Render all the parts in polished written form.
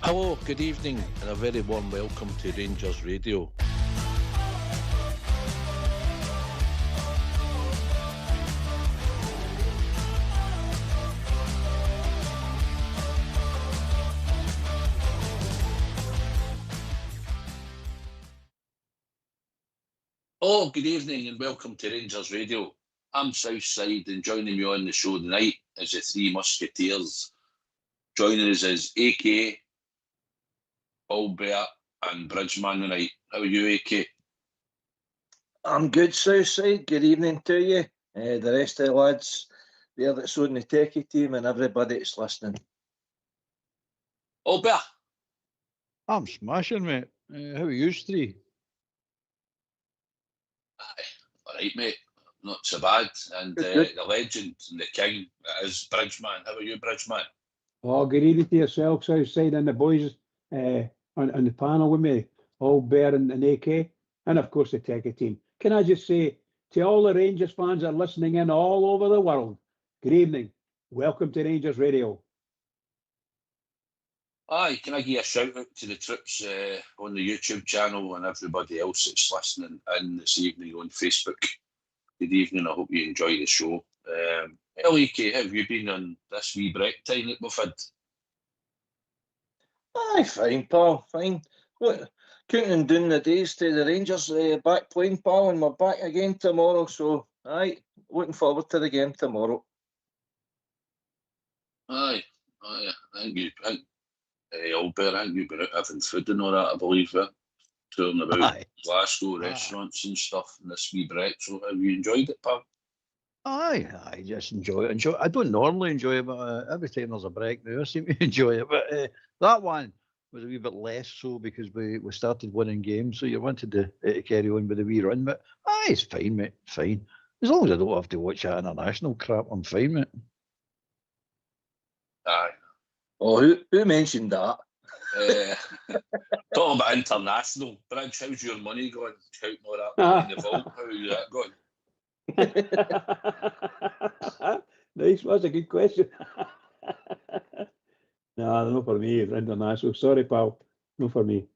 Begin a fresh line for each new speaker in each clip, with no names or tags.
Hello, good evening, and a very warm welcome to Rangers Radio. Oh, good evening and welcome to Rangers Radio. I'm Southside, and joining me on the show tonight is the Three Musketeers. Joining us is AK, Albert and Bridgeman tonight. How are you, AK?
I'm good, Southside. Good evening to you. The rest of the lads there that's on the techie team and everybody that's listening.
Albert?
I'm smashing, mate. How are you three?
All right, mate. Not so bad. And
Good.
the legend and the king is Bridgeman. How are you, Bridgeman?
Oh, good evening to yourself, Southside, and the boys on the panel with me, all Bear and AK, and of course the techie team. Can I just say to all the Rangers fans that are listening in all over the world, good evening. Welcome to Rangers Radio.
Aye, can I give a shout out to the troops on the YouTube channel and everybody else that's listening in this evening on Facebook. Good evening, I hope you enjoy the show. LEK, how have you been on this wee break time that we've had?
Aye, fine, pal, fine. What, counting down the days to the Rangers back playing, pal, and we're back again tomorrow. So, aye, looking forward to the game tomorrow.
Aye, I think Albert, I think you've been out having food and all that, I believe, touring about
Aye.
Glasgow restaurants and stuff in this wee break. So have you enjoyed it, pal?
Aye, I just enjoy it. I don't normally enjoy it, but every time there's a break now, I seem to enjoy it. But that one was a wee bit less so because we started winning games, so you wanted to carry on with the wee run. But aye, it's fine, mate, fine. As long as I don't have to watch that international crap, I'm fine, mate.
Aye.
Oh, who mentioned that?
Talking about international, Bridge, how's your money going? Shouting all that money in the vault, how's that going?
Nice, that's a good question. No, not for me, international. Sorry, pal, not for me.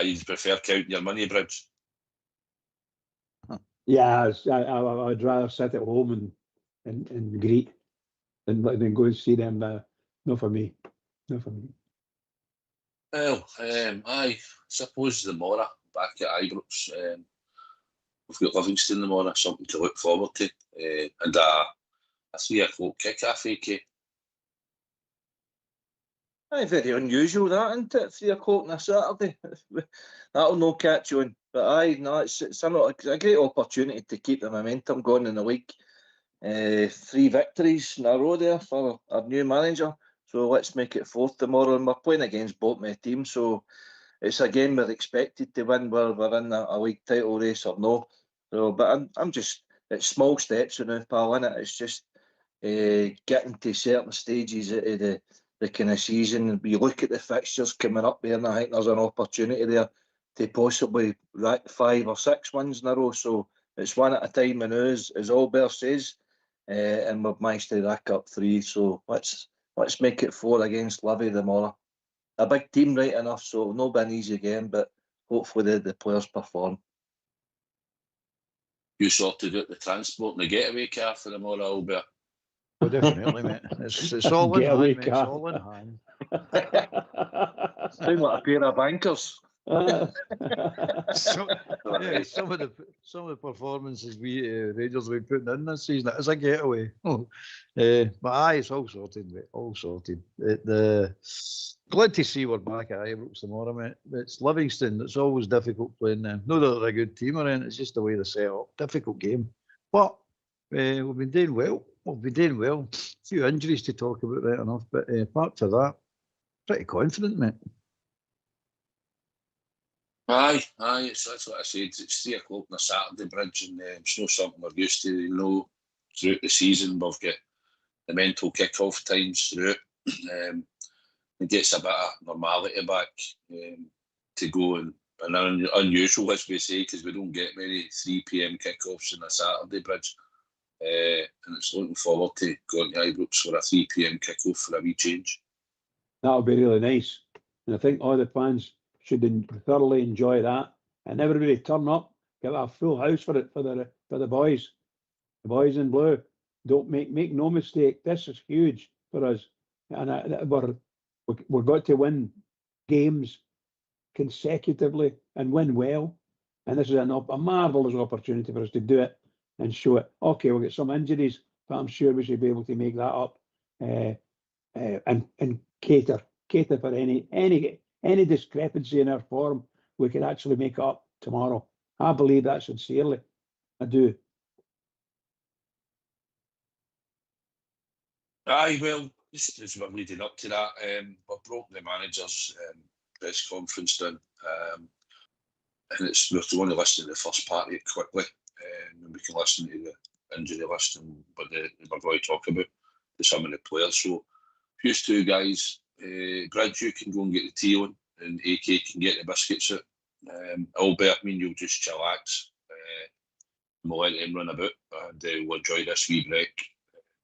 You'd prefer counting your money, Bridge?
Yeah, I'd rather sit at home and greet than go and see them. Not for me. Not for me.
Well, I suppose tomorrow back at Ibrox, we've got Livingston tomorrow, something to look forward to, and a 3 o'clock kick-off, AK.
Aye, very unusual that, isn't it? 3 o'clock on a Saturday. That'll no catch on. But aye, no, it's a great opportunity to keep the momentum going in the league. 3 victories in a row there for our new manager. So let's make it 4th tomorrow. And we're playing against both my teams. So it's a game we're expected to win, whether we're in a league title race or no. So, but I'm just, it's small steps now, pal, innit? It's just getting to certain stages of the kind of season. We look at the fixtures coming up there, and I think there's an opportunity there to possibly rack 5 or 6 wins in a row. So it's one at a time, and as Albert says, and we've managed to rack up 3. So let's make it 4 against Livy tomorrow. A big team, right enough, so it'll not be an easy game, but hopefully the players perform.
You sorted out the transport and the getaway car for tomorrow, Albert?
Oh, definitely, mate. It's all in
Getaway
hand, mate. It's
car.
all in hand.
Sound like a pair of bankers.
Some of the performances we Rangers will be putting in this season, it is a getaway. But aye, it's all sorted, mate. All sorted. Glad to see we're back at Ibrox tomorrow, mate. It's Livingston. It's always difficult playing them. Not that they're a good team or anything. It's just the way they set up. Difficult game, but we've been doing well. A few injuries to talk about, right enough. But apart from that, pretty confident, mate.
Aye, that's what I said. It's 3 o'clock on a Saturday, Bridge, and it's not something we're used to. You know, throughout the season, we've got the mental kick-off times throughout. It gets a bit of normality back to go, and unusual, as we say, because we don't get many 3 p.m. kick-offs on a Saturday, Bridge. And it's looking forward to going to Ibrox for a 3 p.m. kick-off for a wee change.
That'll be really nice. And I think all the fans should thoroughly enjoy that. And everybody turn up, get a full house for it for the boys. The boys in blue. Don't make no mistake. This is huge for us. And we've got to win games consecutively and win well. And this is a marvellous opportunity for us to do it and show it. Okay, we'll get some injuries, but I'm sure we should be able to make that up and cater for any discrepancy in our form. We can actually make it up tomorrow. I believe that sincerely. I do.
Aye, well, just as we're leading up to that, we broke the manager's press conference down, and we're going to listen to the first part of it quickly, and we can listen to the injury list and what we're going to talk about to some of the players. So, you two guys, Bridge, you can go and get the tea on, and AK can get the biscuits out. Albert, you'll just chillax, and we'll let them run about, and we'll enjoy this wee break.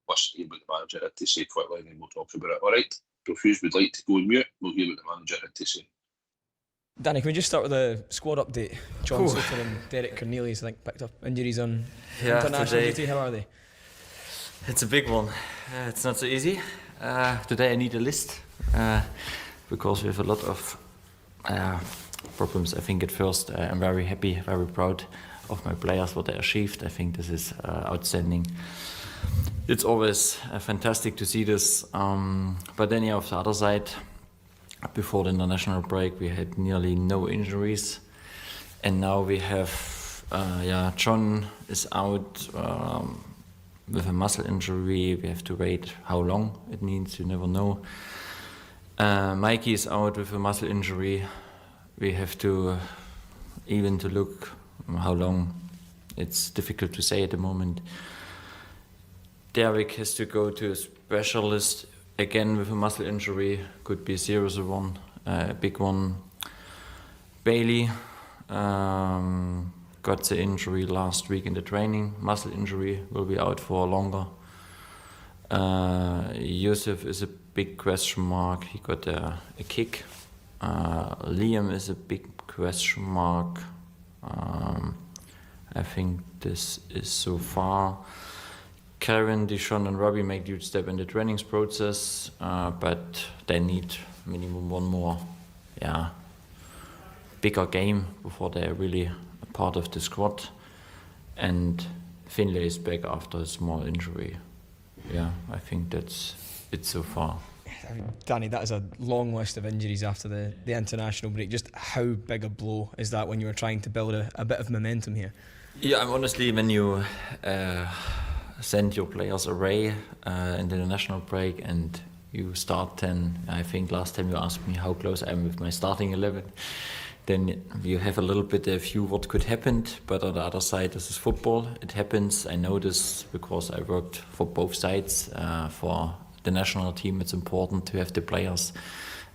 Listen to what the manager had to say quickly, and then we'll talk about it. All right. So if you would like to go on mute, we'll hear what the manager had to say.
Danny, can we just start with the squad update? John Souttar and Derek Cornelius, I think, picked up injuries on international duty. How are they?
It's a big one. It's not so easy. Today I need a list because we have a lot of problems. I think at first I'm very happy, very proud of my players, what they achieved. I think this is outstanding. It's always fantastic to see this, but then on the other side, before the international break, we had nearly no injuries, and now we have, John is out with a muscle injury. We have to wait how long it means, you never know. Mikey is out with a muscle injury. We have to to look how long. It's difficult to say at the moment. Derek has to go to a specialist again with a muscle injury. Could be a serious one, a big one. Bailey got the injury last week in the training. Muscle injury, will be out for longer. Yusuf is a big question mark. He got a kick. Liam is a big question mark. I think this is so far. Karen, Dishon and Robbie make huge step in the trainings process, but they need minimum one more bigger game before they're really a part of the squad. And Finlay is back after a small injury. Yeah, I think that's it so far.
I mean, Danny, that is a long list of injuries after the international break. Just how big a blow is that when you were trying to build a bit of momentum here?
Yeah, I'm honestly, when you send your players away in the international break and you start 10, I think last time you asked me how close I am with my starting 11, then you have a little bit of view what could happen, but on the other side, this is football. It happens. I know this because I worked for both sides. For the national team, it's important to have the players.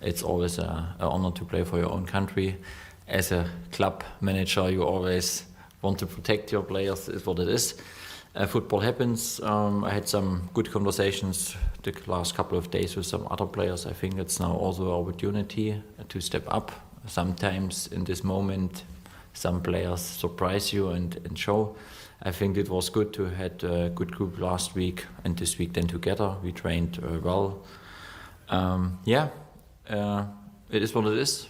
It's always an honor to play for your own country. As a club manager, you always want to protect your players, is what it is. Football happens. I had some good conversations the last couple of days with some other players. I think it's now also an opportunity to step up. Sometimes in this moment, some players surprise you and show. I think it was good to had a good group last week and this week then together. We trained well. It is what it is.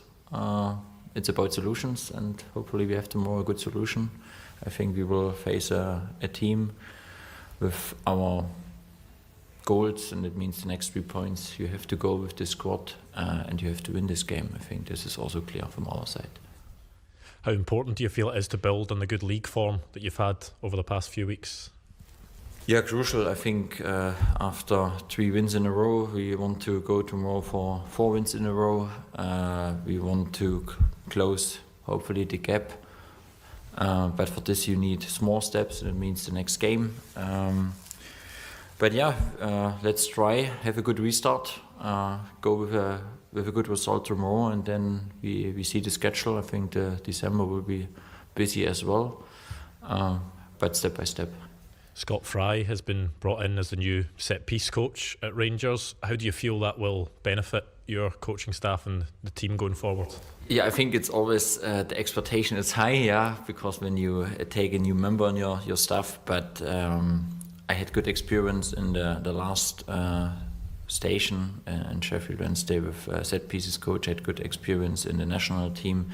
It's about solutions, and hopefully we have tomorrow a good solution. I think we will face a team with our goals, and it means the next 3 points. You have to go with this squad and you have to win this game. I think this is also clear from our side.
How important do you feel it is to build on the good league form that you've had over the past few weeks?
Yeah, crucial. I think after 3 wins in a row, we want to go tomorrow for 4 wins in a row. We want to close, hopefully, the gap. But for this, you need small steps, and it means the next game. Let's try, have a good restart, go with a good result tomorrow, and then we see the schedule. I think December will be busy as well, but step by step.
Scott Fry has been brought in as the new set-piece coach at Rangers. How do you feel that will benefit your coaching staff and the team going forward?
Yeah, I think it's always the expectation is high, yeah, because when you take a new member on your staff, but I had good experience in the last station in Sheffield Wednesday with set pieces coach. I had good experience in the national team,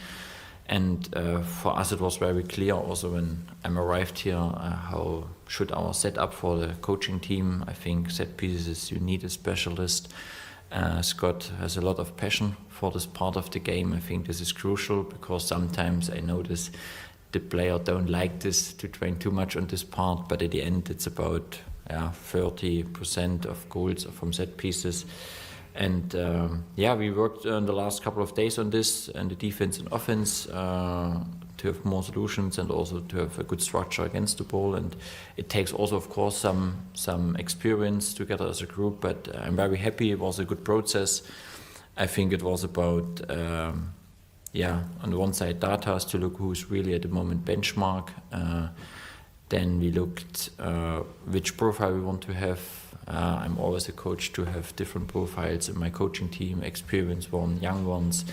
and for us it was very clear also when I arrived here how should our setup for the coaching team. I think set pieces, you need a specialist. Scott has a lot of passion for this part of the game. I think this is crucial because sometimes I notice the player don't like this to train too much on this part, but at the end it's about 30% of goals are from set pieces. And we worked in the last couple of days on this and the defense and offense to have more solutions and also to have a good structure against the ball. And it takes also, of course, some experience together as a group. But I'm very happy. It was a good process. I think it was about on the one side data to look who's really at the moment benchmark. Then we looked which profile we want to have. I'm always a coach to have different profiles in my coaching team, experienced one, young ones.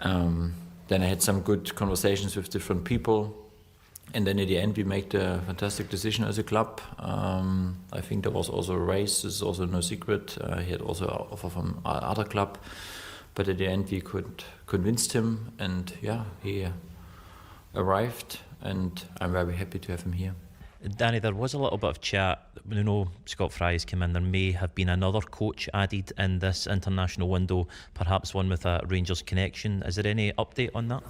Then I had some good conversations with different people. And then at the end we made a fantastic decision as a club. I think there was also a race, this is also no secret. He had also an offer from other club. But at the end we could convince him and he arrived and I'm very happy to have him here.
Danny, there was a little bit of chat. We know Scott Fry's come in. There may have been another coach added in this international window, perhaps one with a Rangers connection. Is there any update on that?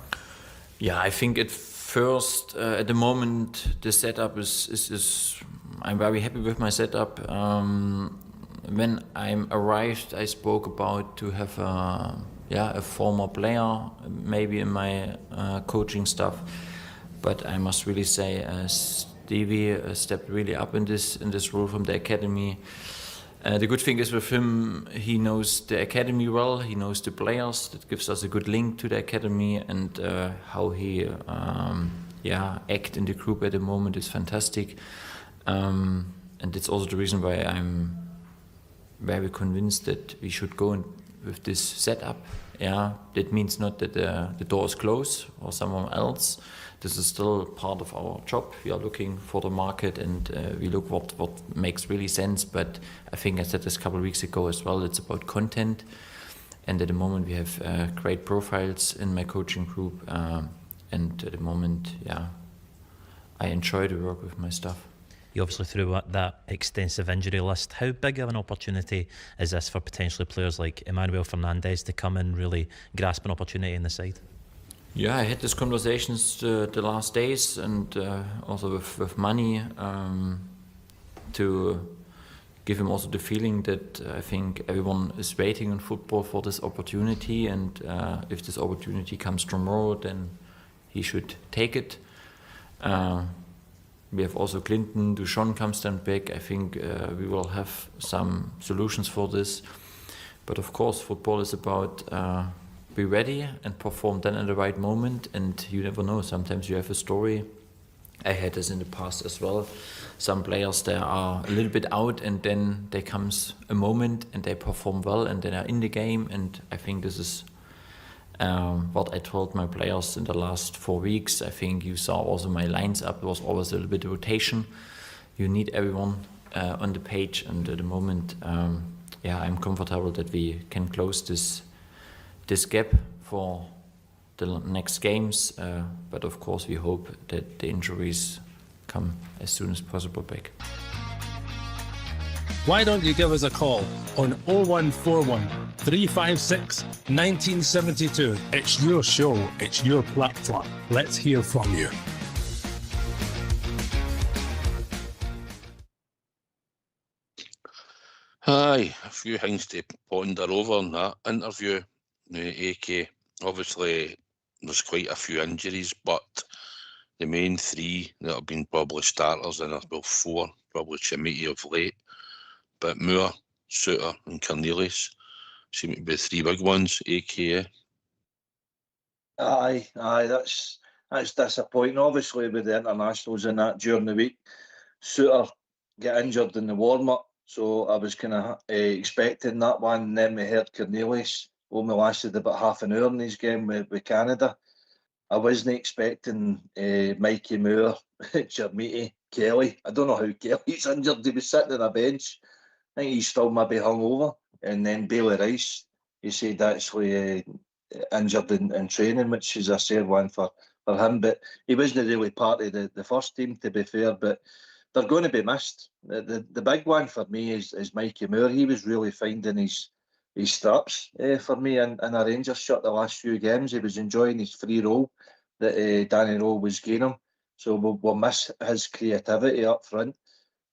Yeah, I think at first, at the moment, the setup is I'm very happy with my setup. When I arrived, I spoke about to have a former player maybe in my coaching staff, but I must really say Stevie stepped really up in this role from the academy. The good thing is with him, he knows the academy well, he knows the players. That gives us a good link to the academy, and how he act in the group at the moment is fantastic. And it's also the reason why I'm very convinced that we should go with this setup. Yeah, that means not that the door is closed or someone else. This is still part of our job. We are looking for the market and we look what makes really sense. But I think I said this a couple of weeks ago as well, it's about content. And at the moment we have great profiles in my coaching group. And at the moment, I enjoy the work with my staff.
You obviously threw that extensive injury list. How big of an opportunity is this for potentially players like Emmanuel Fernandez to come and really grasp an opportunity in the side?
Yeah, I had these conversations the last days and also with Manny to give him also the feeling that I think everyone is waiting in football for this opportunity, and if this opportunity comes tomorrow, then he should take it. We have also Clinton, Duchon comes then back. I think we will have some solutions for this. But of course, football is about be ready and perform then at the right moment, and you never know, sometimes you have a story. I had this in the past as well. Some players, they are a little bit out and then there comes a moment and they perform well and then are in the game, and I think this is what I told my players in the last 4 weeks. I think you saw also my lines up, there was always a little bit of rotation. You need everyone on the page, and at the moment I'm comfortable that we can close this gap for the next games, but of course we hope that the injuries come as soon as possible back.
Why don't you give us a call on 0141 356 1972. It's your show, it's your platform. Let's hear from you.
Aye, a few things to ponder over in that interview. AK, obviously there's quite a few injuries, but the main three that have been probably starters, and four probably Chimiti of late, but Moore, Suter and Cornelius seem to be three big ones. AK.
Aye, that's disappointing. Obviously with the internationals and that during the week, Suter get injured in the warm-up, So I was kind of expecting that one. And then we heard Cornelius only lasted about half an hour in his game with Canada. I wasn't expecting Mikey Moore, Jermiti, Kelly. I don't know how Kelly's injured. He was sitting on a bench. I think he's still maybe hungover. And then Bailey Rice, he said actually injured in training, which is a sad one for him. But he wasn't really part of the first team, to be fair. But they're going to be missed. The big one for me is Mikey Moore. He was really finding his straps for me in a Rangers shirt the last few games. He was enjoying his free role that Danny Rowe was gaining. So we'll miss his creativity up front.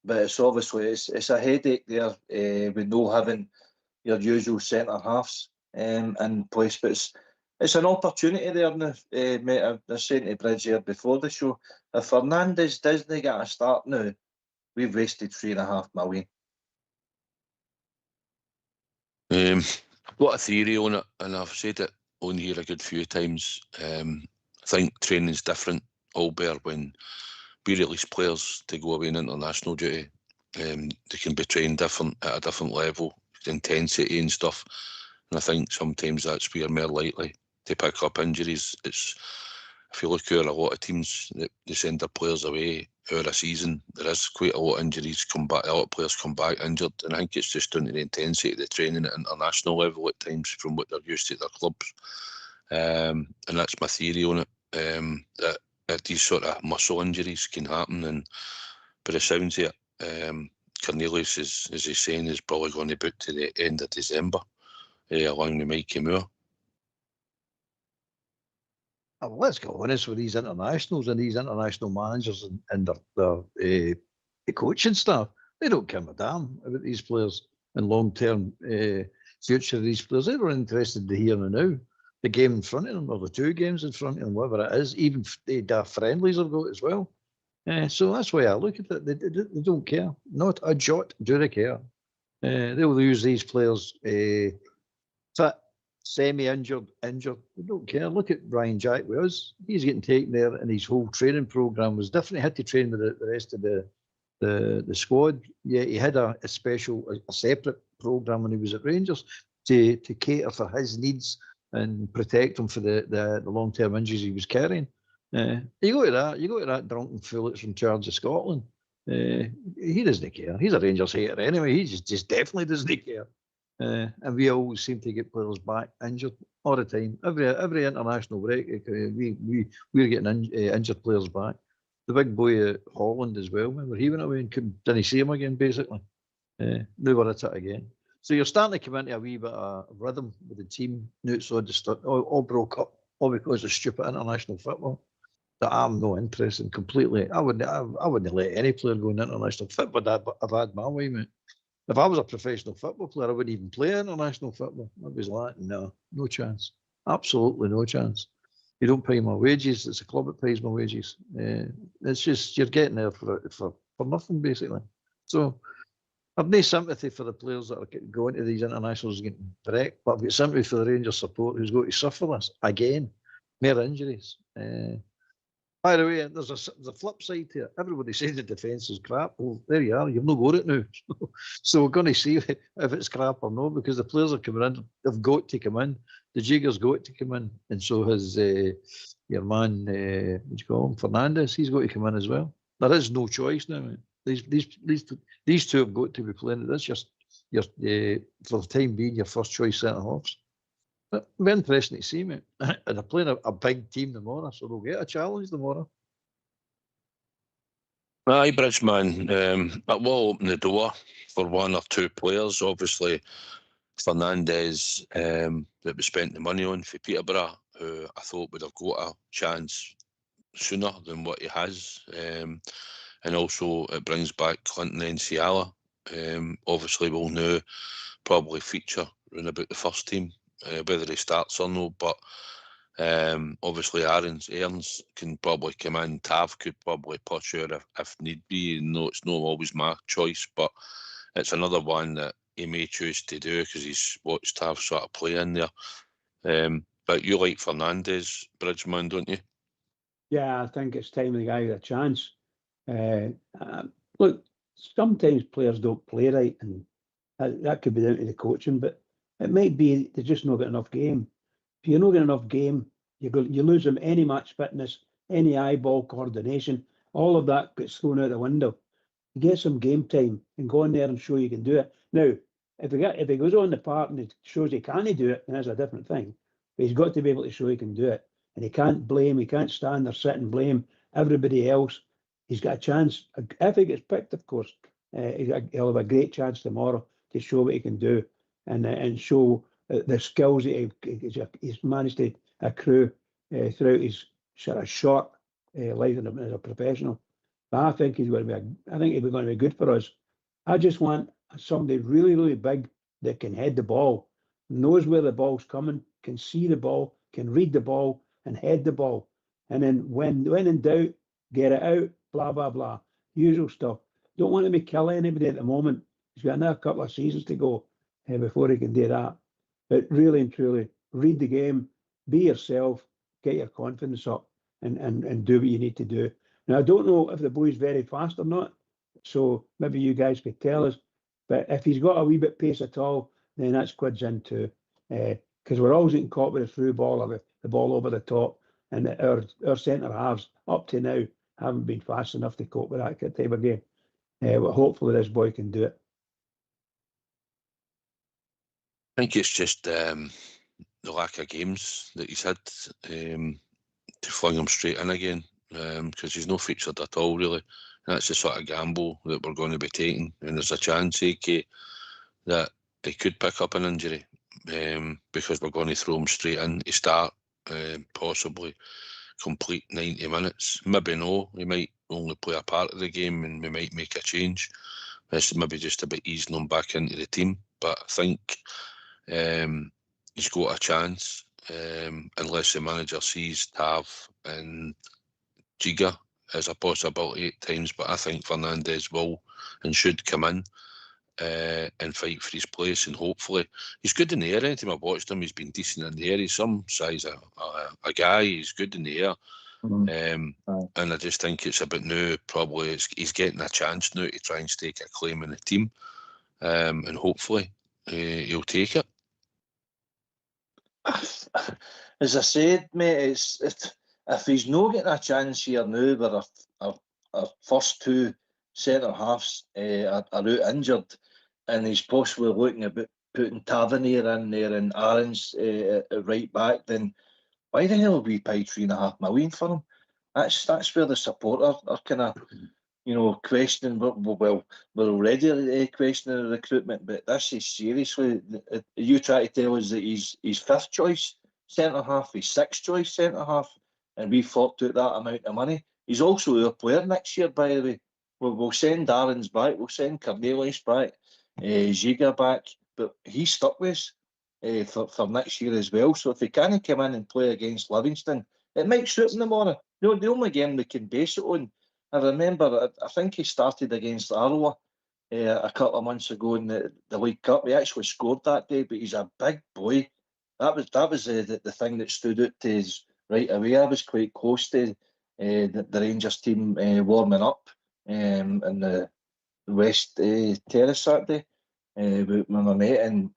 But it's obviously it's a headache there with no having your usual centre halves in place. But it's an opportunity there now, mate. I was saying to Bridge here before the show, if Fernandes doesn't get a start now, we've wasted £3.5 million.
I've got a theory on it, and I've said it on here a good few times. I think training's different, albeit when we release players to go away in international duty, they can be trained different at a different level, intensity and stuff. And I think sometimes that's where more likely to pick up injuries. It's, if you look at a lot of teams that they send their players away over a season, there is quite a lot of injuries come back. A lot of players come back injured, and I think it's just down to the intensity of the training at international level at times from what they're used to at their clubs. And that's my theory on it. That these sort of muscle injuries can happen, and by the sounds of it, Cornelius is, as he's saying, is probably going to boot to the end of December, along with Mikey Moore.
Let's go honest with these internationals and these international managers and their coaching staff. They don't care a damn about these players and long-term future of these players. They're interested in the here and now, the game in front of them, or the two games in front of them, whatever it is. Even the friendlies have got as well. So that's why I look at it. They don't care. Not a jot do they care. They'll use these players fit, semi-injured, injured. They don't care. Look at Ryan Jack with us. He's getting taken there, and his whole training program was different. He had to train with the rest of the squad. Yeah, he had a separate program when he was at Rangers to cater for his needs and protect him for the long-term injuries he was carrying. You go to that drunken fool that's in charge of Scotland. He doesn't care. He's a Rangers hater anyway. He just definitely doesn't care. And we always seem to get players back injured all the time. Every international break, we're getting injured players back. The big boy at Holland as well. Remember, he went away and didn't see him again, basically. Now we're at it again. So you're starting to come into a wee bit of rhythm with the team. Now it's all broke up, all because of stupid international football that I'm not interested in completely. I wouldn't let any player go in international football, but I've had my way, mate. If I was a professional football player, I wouldn't even play international football. I was like, no chance. Absolutely no chance. You don't pay my wages. It's a club that pays my wages. It's just, you're getting there for nothing, basically. So I've no sympathy for the players that are going to these internationals and getting wrecked, but I've got sympathy for the Rangers support who's going to suffer this again. More injuries. By the way, there's a flip side to it. Everybody says the defence is crap. Well, there you are. You've not got it now. So we're going to see if it's crap or not, because the players are coming in. They've got to come in. The Jigger's got to come in. And so has your man, what do you call him, Fernandes. He's got to come in as well. There is no choice now, mate. These two have got to be playing. That's just for the time being, your first choice centre-halves. Very interesting to see, mate. And they're playing a big team tomorrow, so they'll get a challenge tomorrow.
Aye, Bridgeman. That will open the door for one or two players. Obviously, Fernandes, that we spent the money on for Peterborough, who I thought would have got a chance sooner than what he has. And also, it brings back Clinton Enciala. Obviously, will now probably feature around about the first team. Whether he starts or no, but obviously Aaron's can probably come in. Tav could probably push her if need be. No, it's not always my choice, but it's another one that he may choose to do because he's watched Tav sort of play in there. But you like Fernandes, Bridgeman, don't you?
Yeah, I think it's time to give the guy a chance. Look, sometimes players don't play right, and that could be down to the coaching, but it might be they just not got enough game. If you not got enough game, you lose them any match fitness, any eyeball coordination, all of that gets thrown out the window. You get some game time and go in there and show you can do it. Now, if he goes on the park and it shows he can't do it, then that's a different thing. But he's got to be able to show he can do it. And he can't stand there, sit and blame everybody else. He's got a chance. If he gets picked, of course, he'll have a great chance tomorrow to show what he can do and show the skills that he's managed to accrue throughout his sort of short life as a professional. But I think he'll be going to be good for us. I just want somebody really, really big that can head the ball, knows where the ball's coming, can see the ball, can read the ball, and head the ball. And then when in doubt, get it out, blah, blah, blah. Usual stuff. Don't want him to kill anybody at the moment. He's got another couple of seasons to go before he can do that. But really and truly, read the game, be yourself, get your confidence up, and do what you need to do. Now, I don't know if the boy's very fast or not, so maybe you guys could tell us. But if he's got a wee bit pace at all, then that's quids in too. Because we're always getting caught with a through ball or the ball over the top. And our centre halves, up to now, haven't been fast enough to cope with that type of game. But hopefully this boy can do it.
I think it's just the lack of games that he's had to fling him straight in again, because he's not featured at all, really. And that's the sort of gamble that we're going to be taking. And there's a chance, AK, that he could pick up an injury because we're going to throw him straight in to start, possibly complete 90 minutes. Maybe no, he might only play a part of the game and we might make a change. It's maybe just about easing him back into the team. But I think he's got a chance, unless the manager sees Tav and Giga as a possibility at times. But I think Fernandez will and should come in and fight for his place, and hopefully he's good in the air. Anytime I've watched him, he's been decent in the air. He's some size a guy. He's good in the air. And I just think it's about now, probably he's getting a chance now to try and stake a claim in the team, and hopefully he'll take it.
As I said, mate, if he's not getting a chance here now, where our first two centre halves are out injured, and he's possibly looking about putting Tavernier in there and Aaron's at right back, then why the hell will we pay $3.5 million for him? That's where the supporters are kind of, questioning. Well, we're already questioning the recruitment, but this is seriously. You try to tell us that he's fifth choice centre half, he's sixth choice centre half, and we forked out that amount of money. He's also our player next year, by the way. We'll send Darren's back, we'll send Cornelius back, Ziga back, but he's stuck with us for next year as well. So if he can't come in and play against Livingston, it might suit him tomorrow. The only game we can base it on. I remember, I think he started against Arloa a couple of months ago in the League Cup. He actually scored that day, but he's a big boy. That was the thing that stood out to us right away. I was quite close to the Rangers team warming up in the West Terrace that day with my mate, and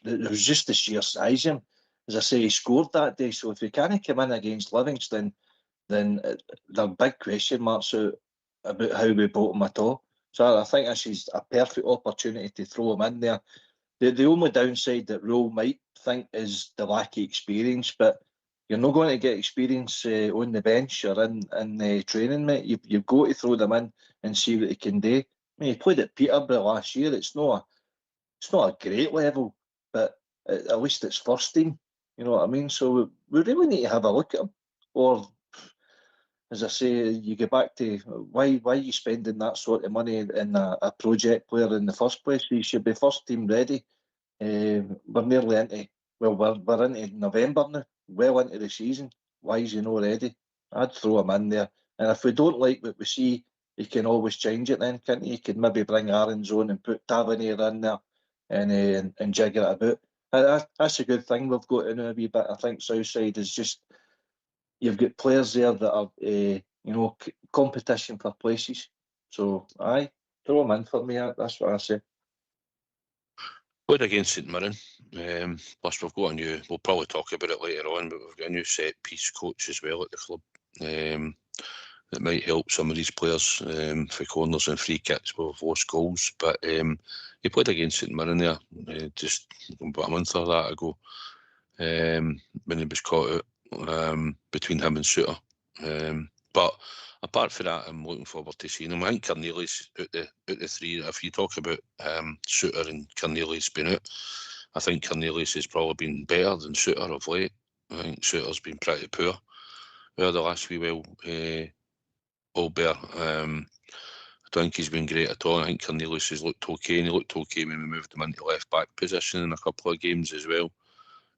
it was just the sheer size of him. As I say, he scored that day, so if he can't come in against Livingston, then there are big question marks about how we bought him at all. So I think this is a perfect opportunity to throw him in there. The only downside that Rowe might think is the lack of experience, but you're not going to get experience on the bench or in training, mate. You've got to throw them in and see what they can do. I mean, he played at Peterborough last year. It's not a great level, but at least it's first team. You know what I mean? So we really need to have a look at him. Or, as I say, you get back to why are you spending that sort of money in a project player in the first place? You should be first team ready. We're nearly into, we're into November now, well into the season. Why is he not ready? I'd throw him in there. And if we don't like what we see, he can always change it then, can't he? He could maybe bring Aaron's on and put Tavernier in there and jigger it about. That's a good thing we've got in a wee bit. I think Southside is just, you've got players there that are, competition for places. So, aye, Throw him in for me, that's what I say.
Played against St Mirren. Plus we've got a new, we'll probably talk about it later on, but we've got a new set piece coach as well at the club. That might help some of these players for corners and free kicks where we've lost goals. But he played against St Mirren there just about a month or that ago when he was caught out between him and Suter. But apart from that, I'm looking forward to seeing him. I think Carneli's out the three. If you talk about Suter and Carneli's been out, I think Carneli's has probably been better than Suter of late. I think Suter's been pretty poor over the last wee while. Albert, I don't think he's been great at all. I think Cornelius has looked okay, and he looked okay when we moved him into left back position in a couple of games as well.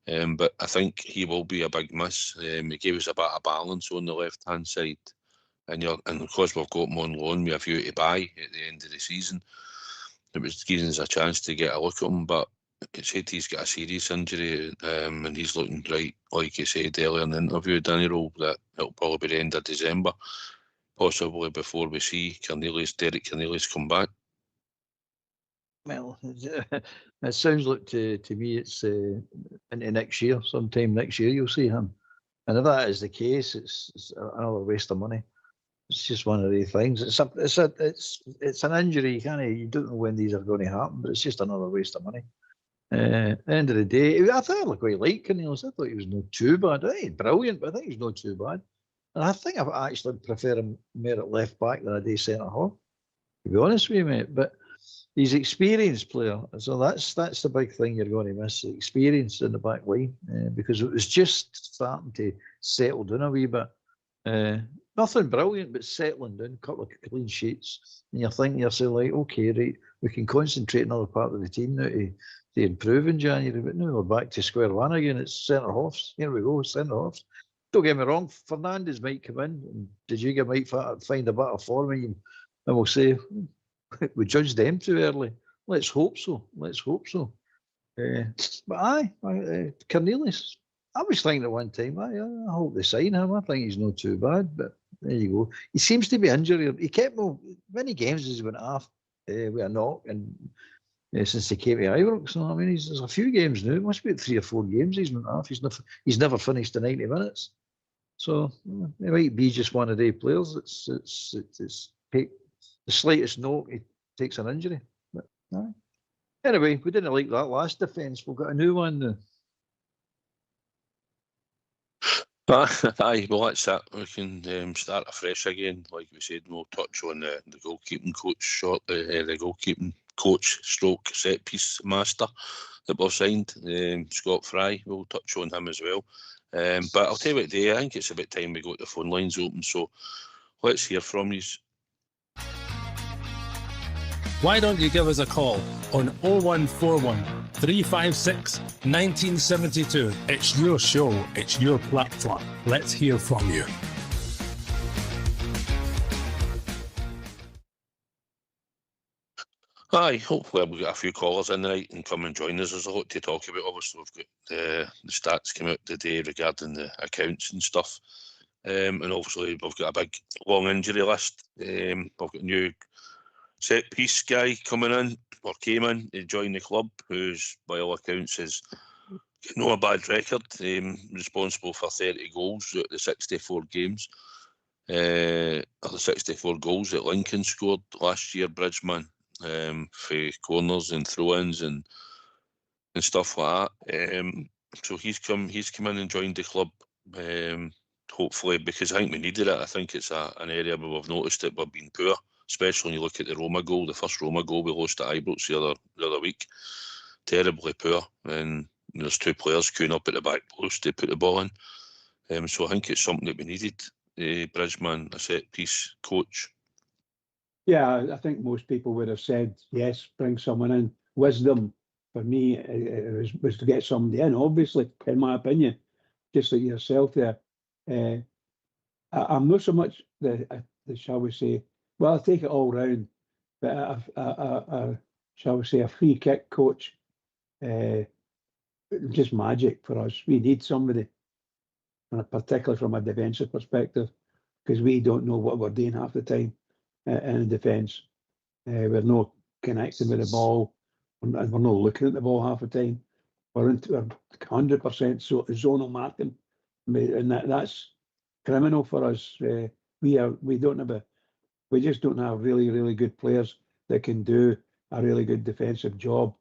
But I think he will be a big miss. He gave us a bit of balance on the left hand side, and because we've got him on loan, we have you to buy at the end of the season. It was giving us a chance to get a look at him, but it said he's got a serious injury, and he's looking right, like you said earlier in the interview, Daniel, that it'll probably be the end of December. Possibly before we see Derek Cornelius come back.
Well, it sounds like to me it's into next year, sometime next year you'll see him. And if that is the case, it's another waste of money. It's just one of the things. It's an injury. You don't know when these are going to happen, but it's just another waste of money. At the end of the day, I quite like Cornelius. I thought he was not too bad. I think he's brilliant, but I think he's not too bad. And I think I actually prefer him more at left back than I do centre half, to be honest with you, mate. But he's an experienced player, so that's the big thing you're going to miss, the experience in the back line, because it was just starting to settle down a wee bit. Nothing brilliant, but settling down, a couple of clean sheets, and you're thinking yourself like, okay, right, we can concentrate on another part of the team now to improve in January. But now we're back to square one again. It's centre halves. Here we go, centre halves. Don't get me wrong, Fernandes might come in and Dijiga might find a bit of form, and we'll say we judged them too early. Let's hope so. But Cornelius, I was thinking at one time, I hope they sign him. I think he's not too bad, but there you go. He seems to be injured. He kept many games as he went off with a knock, and since he came to Ibrox. So I mean, there's a few games now. It must be 3 or 4 games he's went off. He's never finished the 90 minutes. So he might be just one of the players. It's the slightest note he takes an injury. But anyway, we didn't like that last defence. We've got a new one now.
Aye, well that's it. We can start afresh again. Like we said, we'll touch on the goalkeeping coach shortly. The goalkeeping coach stroke set piece master that we've signed, Scott Fry. We'll touch on him as well. But I'll tell you what, Dave, I think it's about time we got the phone lines open. So let's hear from you.
Why don't you give us a call on 0141 356 1972? It's your show, it's your platform. Let's hear from you.
Aye, hopefully we'll get a few callers in tonight and come and join us. There's a lot to talk about. Obviously, we've got the stats came out today regarding the accounts and stuff. And obviously, we've got a big, long injury list. We've got a new set-piece guy coming in, or came in to join the club, who's, by all accounts, has got no bad record. Responsible for 30 goals out of the 64 games. Or the 64 goals that Lincoln scored last year, Bridgeman. For corners and throw-ins and stuff like that. So he's come in and joined the club, hopefully, because I think we needed it. I think it's an area where we've noticed that we've been poor, especially when you look at the Roma goal, the first Roma goal we lost at Ibrox the other week. Terribly poor, and there's 2 players queuing up at the back post to put the ball in. So I think it's something that we needed. Bridgeman, a set-piece coach.
Yeah, I think most people would have said, yes, bring someone in. Wisdom, for me, was to get somebody in, obviously, in my opinion, just like yourself there. I'm not so much the shall we say, well, I'll take it all round, but shall we say, a free kick coach, just magic for us. We need somebody, particularly from a defensive perspective, because we don't know what we're doing half the time in defence. We're not connecting with the ball. We're not looking at the ball half the time. We're 100% zonal marking, and that's criminal for us. We just don't have really, really good players that can do a really good defensive job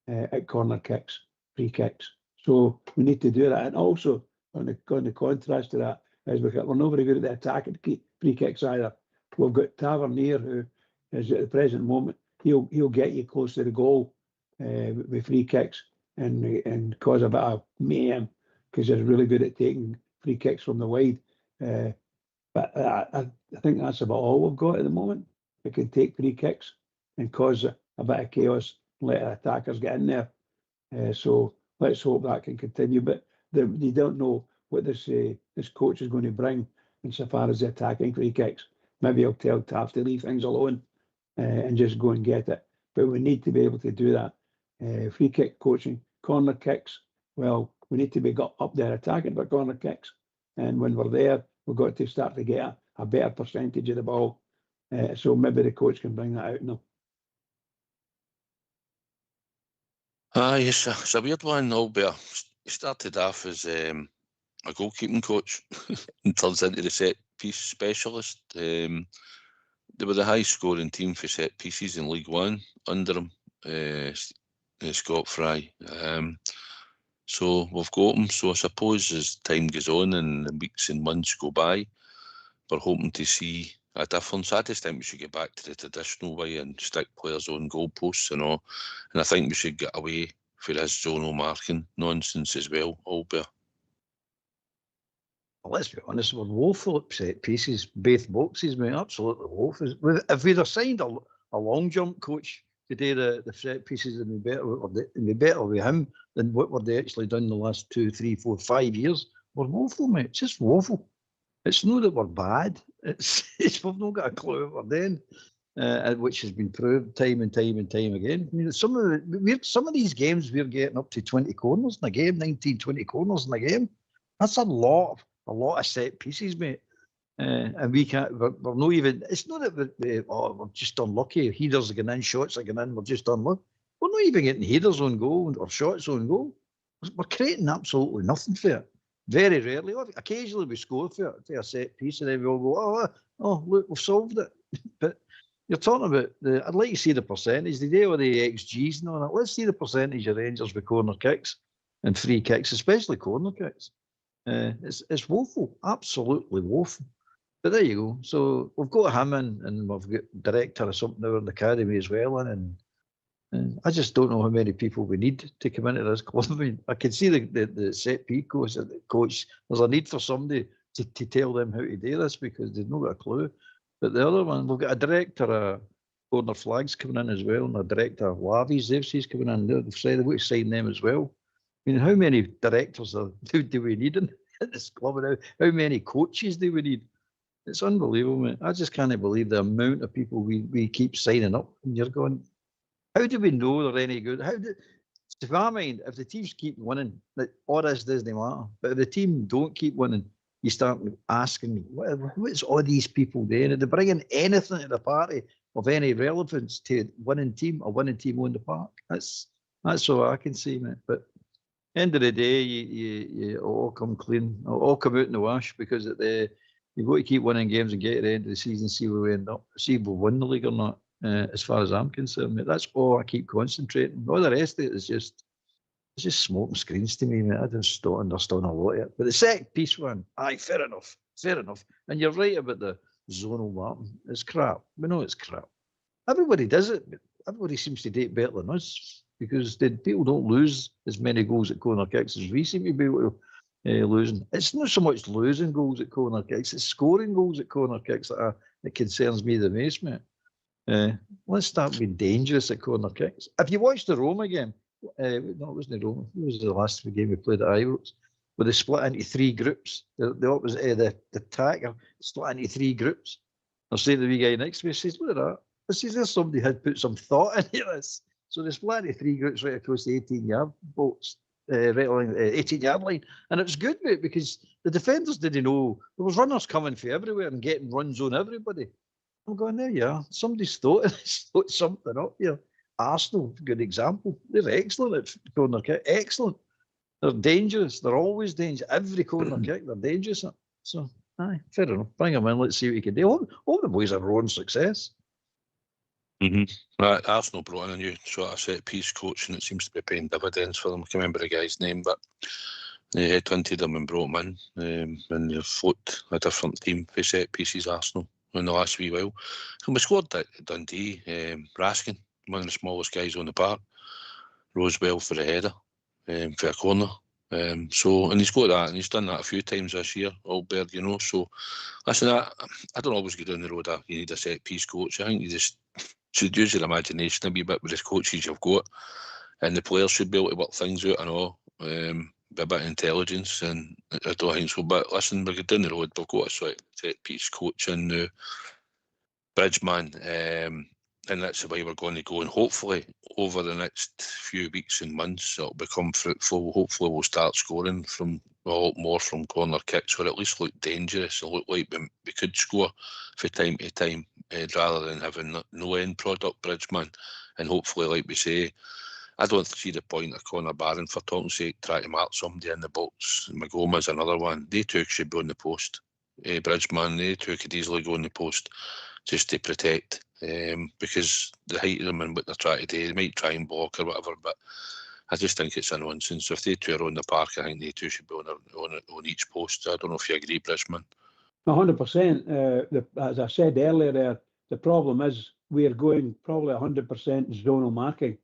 at corner kicks, free kicks. So we need to do that. And also, on the contrast to that, is we're not very good at the attacking free kicks either. We've got Tavernier, who is at the present moment, he'll get you close to the goal with free kicks and cause a bit of mayhem because he's really good at taking free kicks from the wide. But I think that's about all we've got at the moment. We can take free kicks and cause a bit of chaos and let our attackers get in there. So let's hope that can continue. But you don't know what this coach is going to bring insofar as the attacking free kicks. Maybe he'll tell Taff to leave things alone and just go and get it. But we need to be able to do that. Free kick coaching, corner kicks. Well, we need to be got up there attacking for corner kicks. And when we're there, we've got to start to get a better percentage of the ball. So maybe the coach can bring that out now.
It's a weird one, Albert. He started off as a goalkeeping coach and turns into the set piece specialist. They were the high scoring team for set pieces in League One under him, Scott Fry. So we've got him. So I suppose as time goes on and the weeks and months go by, we're hoping to see a difference. I just think we should get back to the traditional way and stick players on goalposts and all. And I think we should get away from this zonal marking nonsense as well, Albert.
Well, let's be honest, we're woeful at set pieces, both boxes, mate. Absolutely woeful. If we'd have signed a long jump coach to do the set pieces, it'd be better with him than what we've actually done the last 2, 3, 4, 5 years. We're woeful, mate. It's just woeful. It's not that we're bad. It's we've not got a clue what we're doing, which has been proved time and time and time again. I mean, some of these games we're getting up to 20 corners in a game, 19, 20 corners in a game. That's a lot of set pieces, mate. And we can't. We're not even. It's not that we're just unlucky. Headers are going in, shots are going in. We're just unlucky. We're not even getting headers on goal or shots on goal. We're creating absolutely nothing for it. Very rarely. Occasionally we score for a set piece and then we all go, oh, look, we've solved it. But you're talking about I'd like to see the percentage. The day with the XGs and all that. Let's see the percentage of Rangers with corner kicks and free kicks, especially corner kicks. It's woeful, absolutely woeful. But there you go. So we've got him in, and we've got director or something now in the academy as well, and I just don't know how many people we need to come into this club. I mean, I can see the set piece coach. There's a need for somebody to tell them how to do this because they've not got a clue. But the other one, we've got a director, corner flags coming in as well, and a director of Lavies, they've coming in. They've said they want to sign them as well. I mean, how many directors do we need in this club now? How many coaches do we need? It's unbelievable, mate. I just can't believe the amount of people we keep signing up. And you're going, how do we know they're any good? To my mind, if the teams keep winning, all this doesn't matter. But if the team don't keep winning, you start asking, what's all these people doing? Are they bringing anything to the party of any relevance to a winning team on the park? That's all I can see, mate. But end of the day, you all come clean, all come out in the wash because you've got to keep winning games and get to the end of the season, see where we end up, see if we'll win the league or not. As far as I'm concerned, mate, that's all I keep concentrating. All the rest of it is just smoke and screens to me, mate. I just don't understand a lot of it. But the set piece one, fair enough. And you're right about the zonal marking. It's crap. We know it's crap. Everybody does it, but everybody seems to do it better than us because people don't lose as many goals at corner kicks as we seem to be able to losing. It's not so much losing goals at corner kicks; it's scoring goals at corner kicks that concerns me the most, mate. Let's start being dangerous at corner kicks. If you watched the Roma game, no, it wasn't the Roma. It was the last game we played at Ibrox, where they split into 3 groups. The attacker split into 3 groups. I was saying to the wee guy next to me, I says, "Look at that." I says, "There's somebody had put some thought into this." So they split into 3 groups right across the 18-yard box, right along the 18-yard line, and it was good, mate, because the defenders didn't know there was runners coming from everywhere and getting runs on everybody. I'm going, there you are. Somebody's thought something up here. Arsenal, good example. They're excellent at corner kick. Excellent. They're dangerous. They're always dangerous. Every corner kick, they're dangerous at. So, aye, fair enough. Bring them in. Let's see what he can do. All the boys are roaring success.
Right, Arsenal brought in a new sort of set-piece coach, and it seems to be paying dividends for them. I can't remember the guy's name, but they headhunted him and brought him in, and they've fought a different team for set-pieces, Arsenal, in the last wee while. And we scored at Dundee. Raskin, one of the smallest guys on the park, rose well for the header, for a corner. And he's got that, and he's done that a few times this year, Alberg, you know. So, listen, I don't always go down the road of you need a set-piece coach. I think you just should use your imagination a wee bit with the coaches you've got, and the players should be able to work things out and all, with a bit of intelligence, and I don't think so. But listen, we're down the road, we've got a sort of set-piece coach in now, Bridgman, and that's the way we're going to go, and hopefully over the next few weeks and months it'll become fruitful. Hopefully we'll start scoring from a lot more from corner kicks, or at least look dangerous and look like we could score from time to time, rather than having no end product, Bridgman. And hopefully, like we say, I don't see the point of Conor Barron, for talking sake, trying to mark somebody in the box. Magoma's another one. They two should be on the post. Bridgman, they two could easily go on the post just to protect, because the height of them and what they're trying to do, they might try and block or whatever, but I just think it's a nonsense. If they two are on the park, I think they two should be on each post. I don't know if you agree, Bridgman.
100%. As I said earlier there, the problem is we're going probably 100% zonal marking.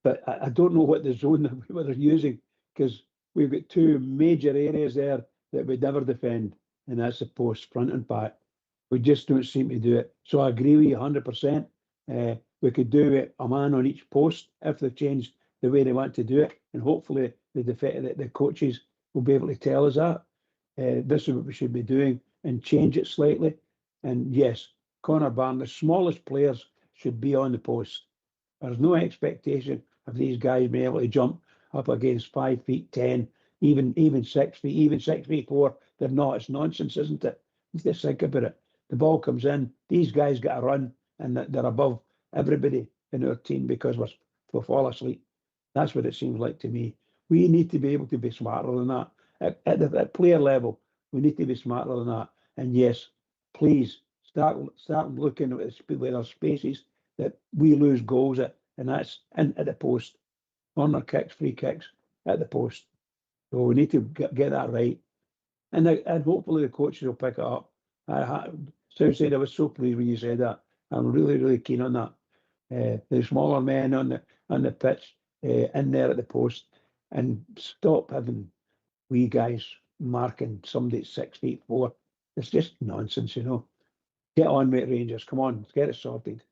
But I don't know what the zone what they're using, because we've got two major areas there that we never defend, and that's the post, front and back. We just don't seem to do it. So I agree with you 100%. We could do it a man on each post if they've changed the way they want to do it, and hopefully the coaches will be able to tell us that. This is what we should be doing, and change it slightly. And yes, Conor Barron, the smallest players should be on the post. There's no expectation of these guys being able to jump up against 5 feet 10, even 6 feet, even 6'4". They're not. It's nonsense, isn't it? Just think about it. The ball comes in, these guys got to run, and they're above everybody in our team because we'll fall asleep. That's what it seems like to me. We need to be able to be smarter than that. At player level, we need to be smarter than that. And yes, please start looking at where there's spaces that we lose goals at, and that's at the post. Corner kicks, free kicks at the post. So we need to get that right. And hopefully the coaches will pick it up. Sam said I was so pleased when you said that. I'm really, really keen on that. The smaller men on the pitch, in there at the post, and stop having wee guys marking somebody at 6'4". It's just nonsense, you know. Get on with it, Rangers. Come on, let's get it sorted.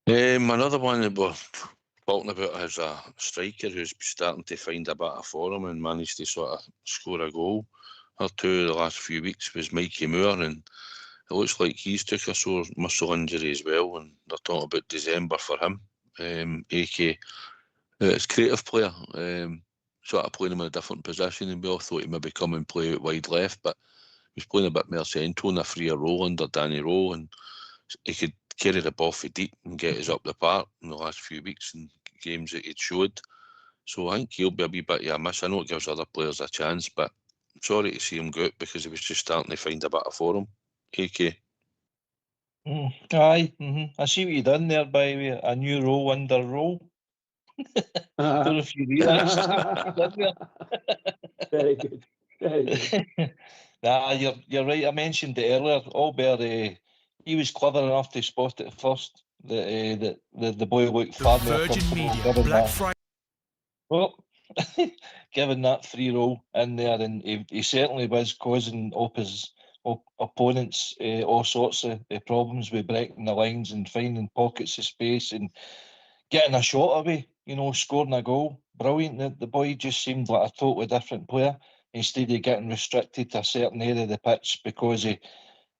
Another one that we're talking about is a striker who's starting to find a bit of form and managed to sort of score a goal or two the last few weeks, was Mikey Moore, and it looks like he's took a sore muscle injury as well, and they're talking about December for him. AK, it's creative player, sort of playing him in a different position, and we all thought he maybe come and play out wide left, but he was playing a bit more central in a freer role under Danny Rowe, and he could carry the ball for deep and get us up the park in the last few weeks and games that he'd showed. So I think he'll be a wee bit of a miss. I know it gives other players a chance, but I'm sorry to see him go out because he was just starting to find a bit of form. AK.
Aye, I see what you done there by a new role under role. Don't know if you realised.
Very good. Very good.
Nah, you're right. I mentioned it earlier. Albert, he was clever enough to spot it first. The boy looked far more comfortable Black Friday. Well, given that free roll in there, and he certainly was causing opponents all sorts of problems with breaking the lines and finding pockets of space and getting a shot away, you know, scoring a goal. Brilliant. The boy just seemed like a totally different player instead of getting restricted to a certain area of the pitch because of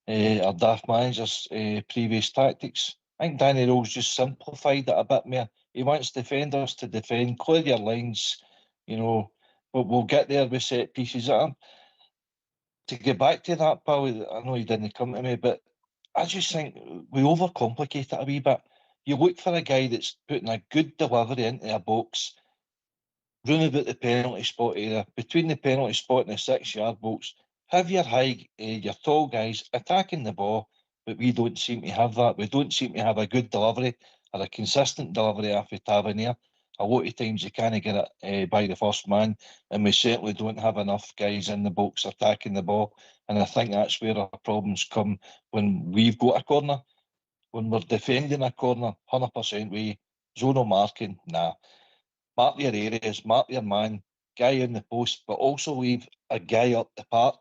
our daft manager's previous tactics. I think Danny Rowe's just simplified it a bit more. He wants defenders to defend, clear your lines, you know, but we'll get there with set pieces. to get back to that, pal, I know you didn't come to me, but I just think we overcomplicate it a wee bit. You look for a guy that's putting a good delivery into a box, round about the penalty spot area, between the penalty spot and the 6-yard box. Have your your tall guys attacking the ball, but we don't seem to have that. We don't seem to have a good delivery or a consistent delivery after Tavernier. A lot of times you can't get it by the first man, and we certainly don't have enough guys in the box attacking the ball. And I think that's where our problems come when we've got a corner. When we're defending a corner, 100% we zonal marking, nah. Mark your areas, mark your man, guy in the post, but also leave a guy up the park,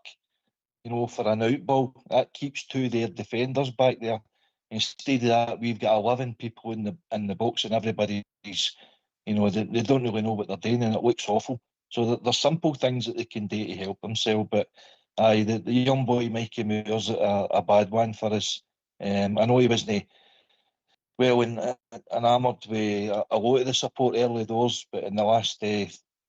for an out ball. That keeps two of their defenders back there. Instead of that, we've got 11 people in the box, and everybody's, they don't really know what they're doing, and it looks awful. So there's simple things that they can do to help themselves. But the young boy Mikey Moore's a bad one for us. I know he wasn't well enamoured with a lot of the support early doors, but in the last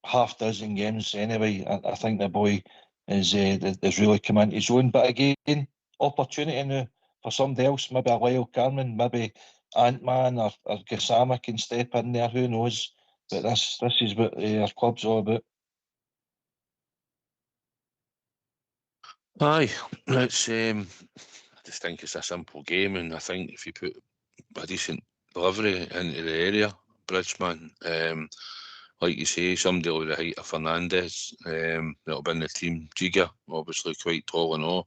half dozen games anyway, I think the boy is really come into his own. But again, opportunity now for somebody else, maybe a Lyle Carman, maybe Ant-Man or Gassama can step in there, who knows. But this is what our club's all about.
Aye, it's I just think it's a simple game, and I think if you put a decent delivery into the area, Bridgman, like you say, somebody with the height of Fernandez, that'll be in the team. Giga, obviously quite tall and all,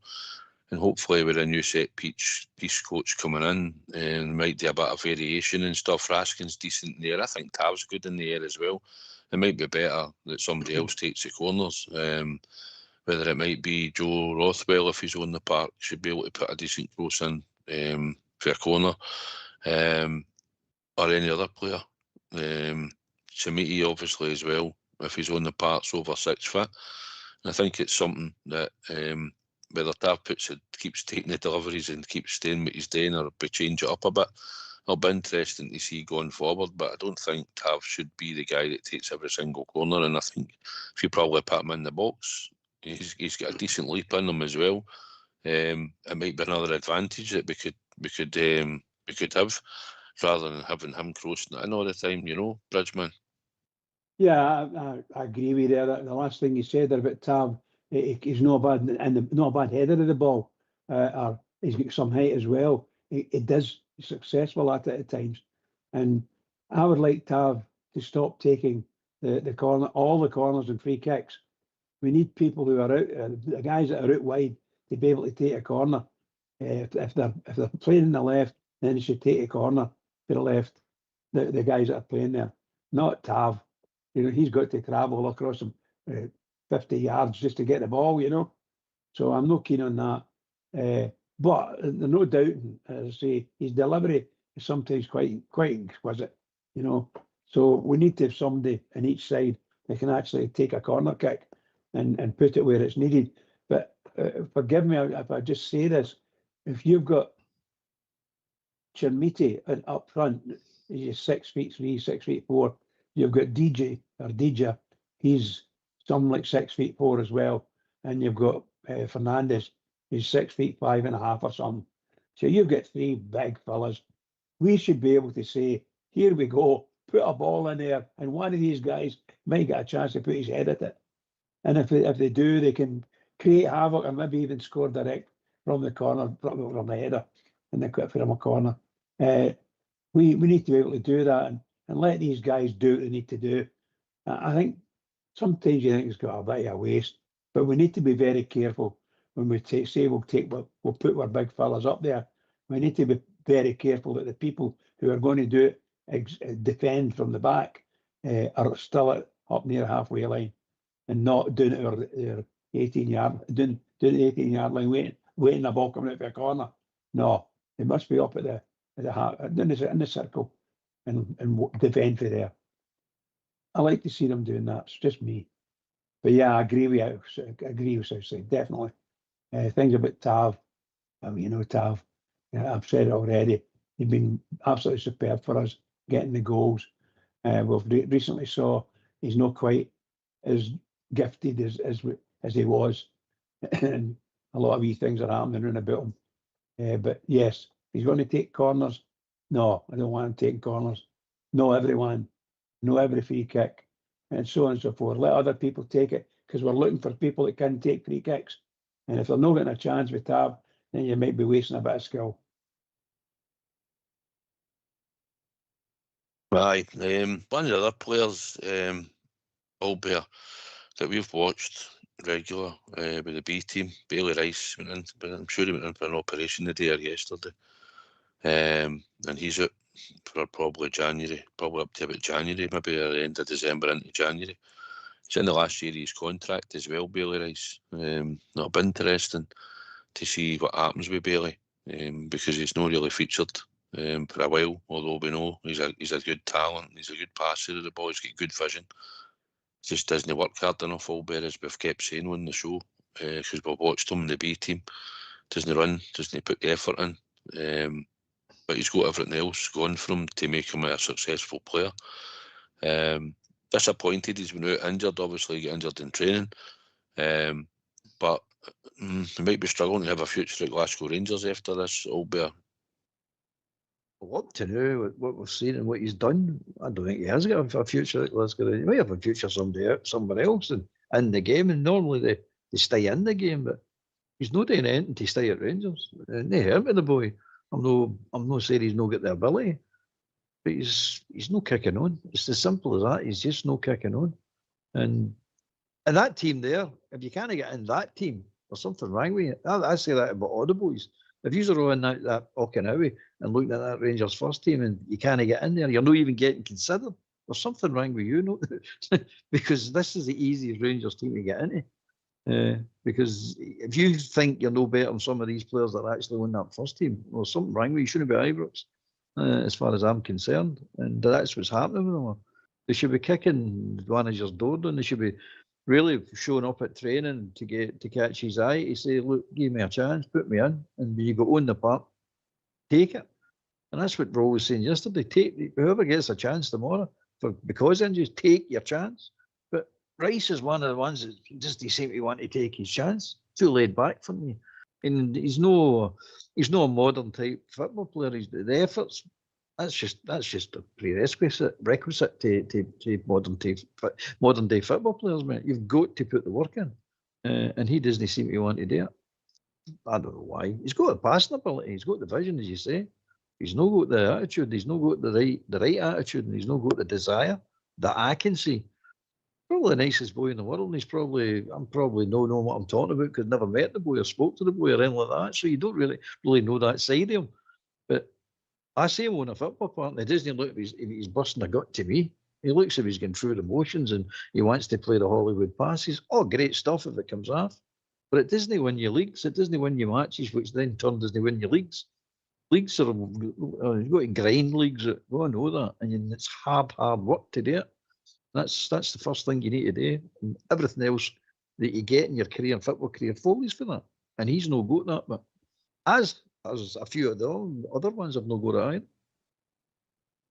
and hopefully with a new set piece coach coming in, and might do a bit of variation and stuff. Raskin's decent in the air. I think Tav's good in the air as well. It might be better that somebody else takes the corners. Whether it might be Joe Rothwell, if he's on the park, should be able to put a decent cross in for a corner, or any other player. Samiti obviously as well, if he's on the park's over 6 foot. And I think it's something that whether Tav keeps taking the deliveries and keeps staying what he's doing, or we change it up a bit. It'll be interesting to see going forward, but I don't think Tav should be the guy that takes every single corner. And I think if you probably put him in the box, he's got a decent leap in him as well. It might be another advantage that we could have, rather than having him crossing it in all the time, Bridgman.
Yeah, I agree with you there. The last thing you said there about Tav, he's not bad and not a bad header of the ball. Or he's got some height as well. He does successful at it at times, and I would like Tav to stop taking the corner, all the corners and free kicks. We need people who are out, the guys that are out wide, to be able to take a corner. If they're playing in the left, then they should take a corner to the left. The guys that are playing there, not Tav. He's got to travel across them 50 yards just to get the ball. So I'm not keen on that. But there's no doubting, as I say, his delivery is sometimes quite exquisite. So we need to have somebody on each side that can actually take a corner kick and put it where it's needed. But forgive me if I just say this, if you've got Chermiti up front, he's 6'3", 6'4". You've got DJ, he's something like 6'4" as well, and you've got Fernandez, he's 6'5.5" or something. So you've got 3 big fellas. We should be able to say, here we go, put a ball in there, and one of these guys might get a chance to put his head at it. And if they do, they can create havoc and maybe even score direct from the corner, from the header, and they cut from a corner. We need to be able to do that and let these guys do what they need to do. I think sometimes you think it's got a bit of a waste, but we need to be very careful when we we'll put our big fellas up there. We need to be very careful that the people who are going to do it, defend from the back, are still up near halfway line and not doing it their 18-yard, doing the 18-yard line, waiting the ball coming out for a corner. No, they must be up at the half, in the circle, and defend for there. I like to see them doing that. It's just me. But yeah, I agree with Southside, definitely. Things about Tav. Tav, I've said it already. He's been absolutely superb for us, getting the goals. We've recently saw he's not quite as gifted as he was. and a lot of wee things are happening around about him. But yes, he's going to take corners. No, I don't want him taking corners. No, everyone. No, every free kick, and so on and so forth. Let other people take it, because we're looking for people that can take free kicks. And if they're not getting a chance with Tab, then you might be wasting a bit of skill.
Aye, one of the other players, Albert, that we've watched regular with the B team, Bailey Rice, went in, but I'm sure he went in for an operation the day or yesterday. And he's out for probably January, probably up to about January, maybe at the end of December into January. He's in the last year of his contract as well, Bailey Rice. That'll be interesting to see what happens with Bailey, because he's not really featured for a while, although we know he's a good talent, he's a good passer of the ball, he's got good vision. Just doesn't work hard enough, Albert, as we've kept saying on the show, because we've watched him in the B team. Doesn't run, doesn't put the effort in, but he's got everything else going for him to make him a successful player. Disappointed he's been out injured, obviously got injured in training, but he might be struggling to have a future at Glasgow Rangers after this, Albert.
Well, up to now, what we've seen and what he's done, I don't think he has got a future at Glasgow Rangers. He might have a future somewhere else in the game, and normally they stay in the game, but he's not doing anything to stay at Rangers. They hurt with the boy. I'm not saying he's not got the ability, but he's not kicking on. It's as simple as that. He's just not kicking on. And that team there, if you can't get in that team, there's something wrong with you. I say that about all the boys. If you're all in that Okinawa and looking at that Rangers first team and you can't get in there, you're not even getting considered, there's something wrong with you, no? Because this is the easiest Rangers team to get into. Because if you think you're no better than some of these players that are actually on that first team, well, something wrong with you. You shouldn't be Ibrox, as far as I'm concerned. And that's what's happening with them. They should be kicking the manager's door down. They should be really showing up at training to catch his eye, to say, look, give me a chance, put me in, and when you go on the park, take it. And that's what Rowe was saying yesterday. Take whoever gets a chance tomorrow, because injuries, take your chance. But Rice is one of the ones that just he seem to want to take his chance. Too laid back for me, and he's no a modern type football player. The efforts. That's just a prerequisite to modern day football players, mate. You've got to put the work in, and he doesn't seem to want to do it. I don't know why. He's got the passing ability. He's got the vision, as you say. He's not got the attitude. He's not got the right attitude, and he's not got the desire that I can see. Probably the nicest boy in the world, and I'm probably know what I'm talking about because I've never met the boy or spoke to the boy or anything like that. So you don't really know that side of him, but. I see him on a football park, and he doesn't look if he's busting a gut to me. He looks if he's going through the motions and he wants to play the Hollywood passes. Oh, great stuff if it comes off. But it doesn't win you leagues. It doesn't win you matches, which then turn doesn't win you leagues. Leagues are, you've got to grind leagues. I know that. And it's hard work to do it. That's the first thing you need to do. And everything else that you get in your football career, follows for that. And he's no got that. But as a few of the other ones have no got it either.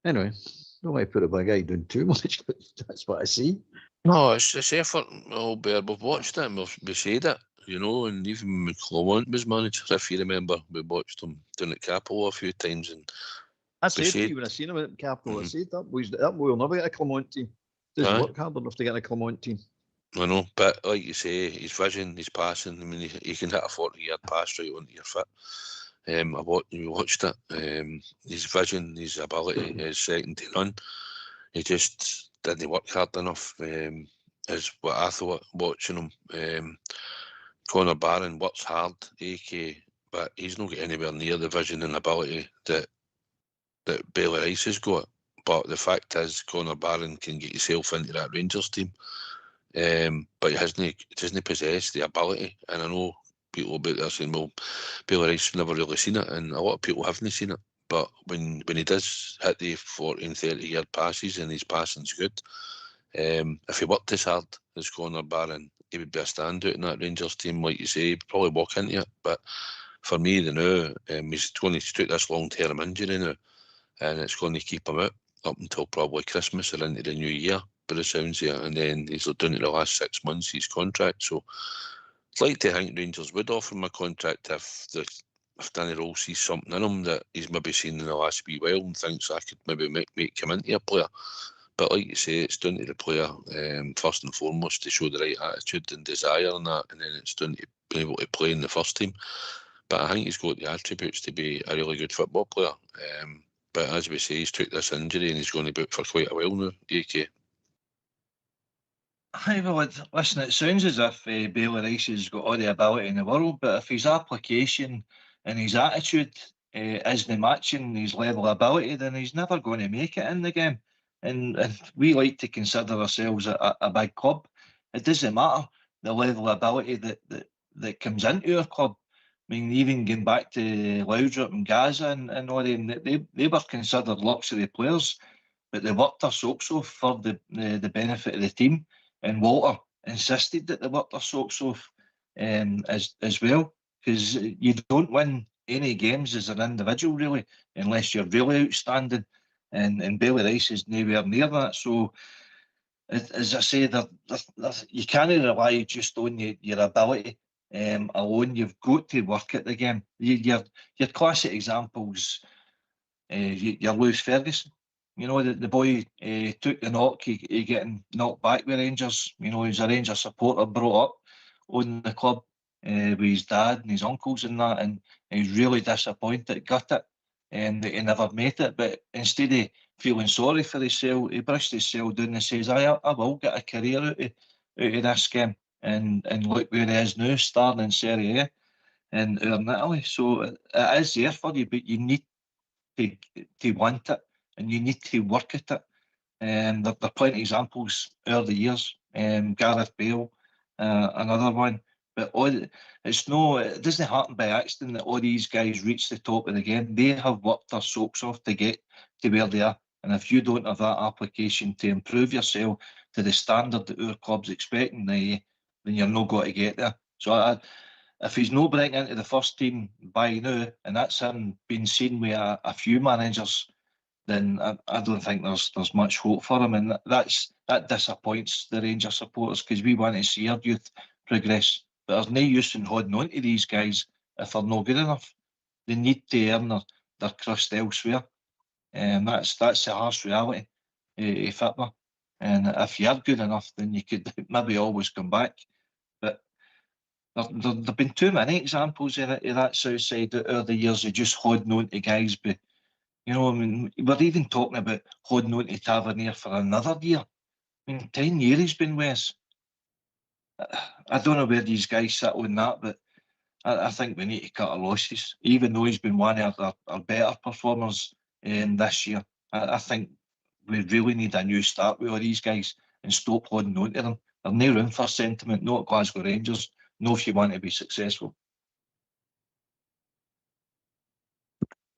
Anyway, don't want to put a big guy doing too much, but that's what I see.
No, it's effort, Albert. We've watched it and we've said it, and even when Clement was manager, if you remember, we watched him down at Capello a few times. And
I said to you when I seen him at Capello, I said that boy will never get a Clement team. Doesn't work hard enough to get a Clement team.
I know, but like you say, his vision, his passing, I mean, he can hit a 40-yard pass right onto your foot. We watched it. His vision, his ability is second to none. He just didn't work hard enough, is what I thought watching him. Conor Barron works hard, but he's not got anywhere near the vision and ability that Bailey Rice has got. But the fact is, Conor Barron can get himself into that Rangers team, but he doesn't possess the ability. And I know people about there saying, well, Bailey Rice never really seen it, and a lot of people haven't seen it. But when he does hit the 40 and 30-yard passes and his passing's good, if he worked as hard as Conor Barron, he would be a standout in that Rangers team. Like you say, he'd probably walk into it. But for me, he's going to take this long-term injury now, and it's going to keep him out up until probably Christmas or into the new year, by the sounds of it. And then he's down to the last 6 months of his contract. So I'd like to think Rangers would offer him a contract if Danny Role sees something in him that he's maybe seen in the last wee while and thinks I could maybe make him into a player. But like you say, it's down to the player first and foremost to show the right attitude and desire and that, and then it's down to being able to play in the first team. But I think he's got the attributes to be a really good football player. But as we say, he's took this injury and he's going to be out for quite a while now, AK.
Hi, well, listen, it sounds as if Bailey Rice has got all the ability in the world, but if his application and his attitude isn't matching his level of ability, then he's never going to make it in the game. And we like to consider ourselves a big club. It doesn't matter the level of ability that comes into our club. I mean, even going back to Laudrup and Gaza and all them, they were considered luxury players, but they worked their socks off for the benefit of the team. And Walter insisted that they worked their socks off as well, because you don't win any games as an individual, really, unless you're really outstanding. And Bailey Rice is nowhere near that. So, as I say, you can't rely just on your ability alone. You've got to work at the game. Your classic examples, your Lewis Ferguson. You know, the boy took the knock, he getting knocked back with Rangers. You know, he's a Rangers supporter, brought up on the club with his dad and his uncles and that, and he's really disappointed, gutted, that he never made it. But instead of feeling sorry for himself, he brushed himself down and says, I will get a career out of this game. And look where he is now, starring in Serie A in Italy. So it is there for you, but you need to want it. And you need to work at it. There are plenty of examples over the years. Gareth Bale, another one. But it doesn't happen by accident that all these guys reach the top of the game. They have worked their socks off to get to where they are. And if you don't have that application to improve yourself to the standard that our club's expecting, then you're not going to get there. So if he's not bringing into the first team by now, and that's him being seen with a few managers, then I don't think there's much hope for him, and that disappoints the Rangers supporters, because we want to see our youth progress. But there's no use in holding on to these guys if they're not good enough. They need to earn their crust elsewhere, and that's the harsh reality of football. And if you're good enough, then you could maybe always come back. But there've been too many examples of that south side over the years of just holding on to guys. But you know, I mean, we're even talking about holding on to Tavernier for another year. I mean, 10 years he's been with us. I don't know where these guys sit on that, but I think we need to cut our losses. Even though he's been one of our better performers this year, I think we really need a new start with all these guys and stop holding on to them. There's no room for sentiment, not at Glasgow Rangers, no if you want to be successful.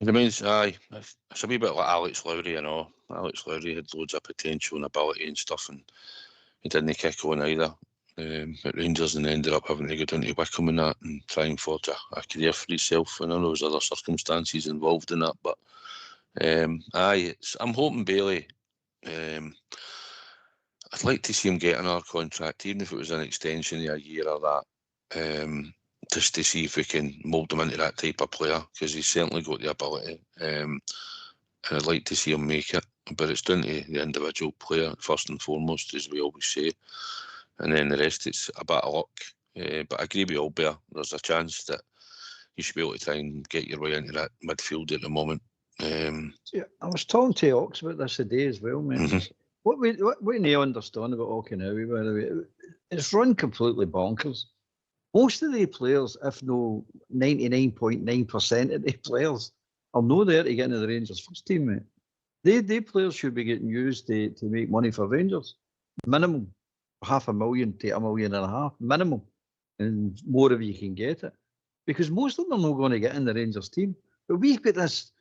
It means, aye, it's a wee bit like Alex Lowry, you know. Alex Lowry had loads of potential and ability and stuff, and he didn't kick on either. At Rangers, and ended up having to go down to Wickham and that and try and forge a career for himself. And I know there's other circumstances involved in that, but I'm hoping Bailey. I'd like to see him get another contract, even if it was an extension of a year or that. Just to see if we can mould him into that type of player, because he's certainly got the ability, and I'd like to see him make it. But it's down to the individual player first and foremost, as we always say, and then the rest it's a bit of luck. But I agree with Albert. There's a chance that you should be able to try and get your way into that midfield at the moment.
Yeah, I was talking to Ox about this today as well, man. Mm-hmm. What we need to understand about Okinawa, by the way, it's run completely bonkers. Most of the players, if no 99.9% of the players, are not there to get into the Rangers first team, mate. They players should be getting used to make money for Rangers. Minimum $500,000 to $1.5 million, minimum. And more if you can get it. Because most of them are not going to get in the Rangers team. But we've got this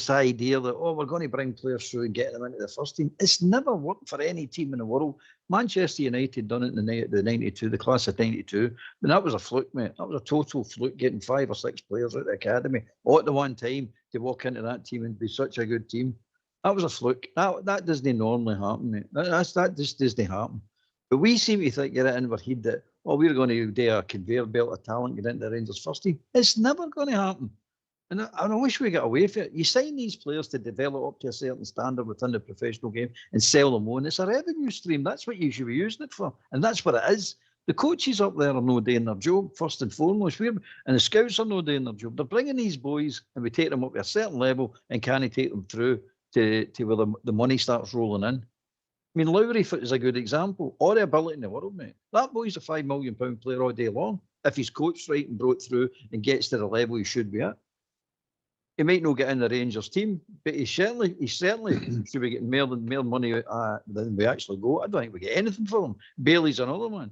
idea that, we're going to bring players through and get them into the first team. It's never worked for any team in the world. Manchester United done it in the 92, the class of 92. And that was a fluke, mate. That was a total fluke, getting 5 or 6 players out of the academy all at the one time to walk into that team and be such a good team. That was a fluke. That doesn't normally happen, mate. That just doesn't happen. But we seem to think, get it in our head that, we're going to do a conveyor belt of talent, get into the Rangers first team. It's never going to happen. And I wish we got away from it. You sign these players to develop up to a certain standard within the professional game and sell them on. It's a revenue stream. That's what you should be using it for. And that's what it is. The coaches up there are not doing their job, first and foremost. And the scouts are not doing their job. They're bringing these boys and we take them up to a certain level and can he take them through to where the money starts rolling in. I mean, Lowry is a good example. All the ability in the world, mate. That boy's a £5 million player all day long. If he's coached right and brought through and gets to the level he should be at. He might not get in the Rangers team, but he certainly should be getting more money than we actually go. I don't think we get anything for him. Bailey's another one.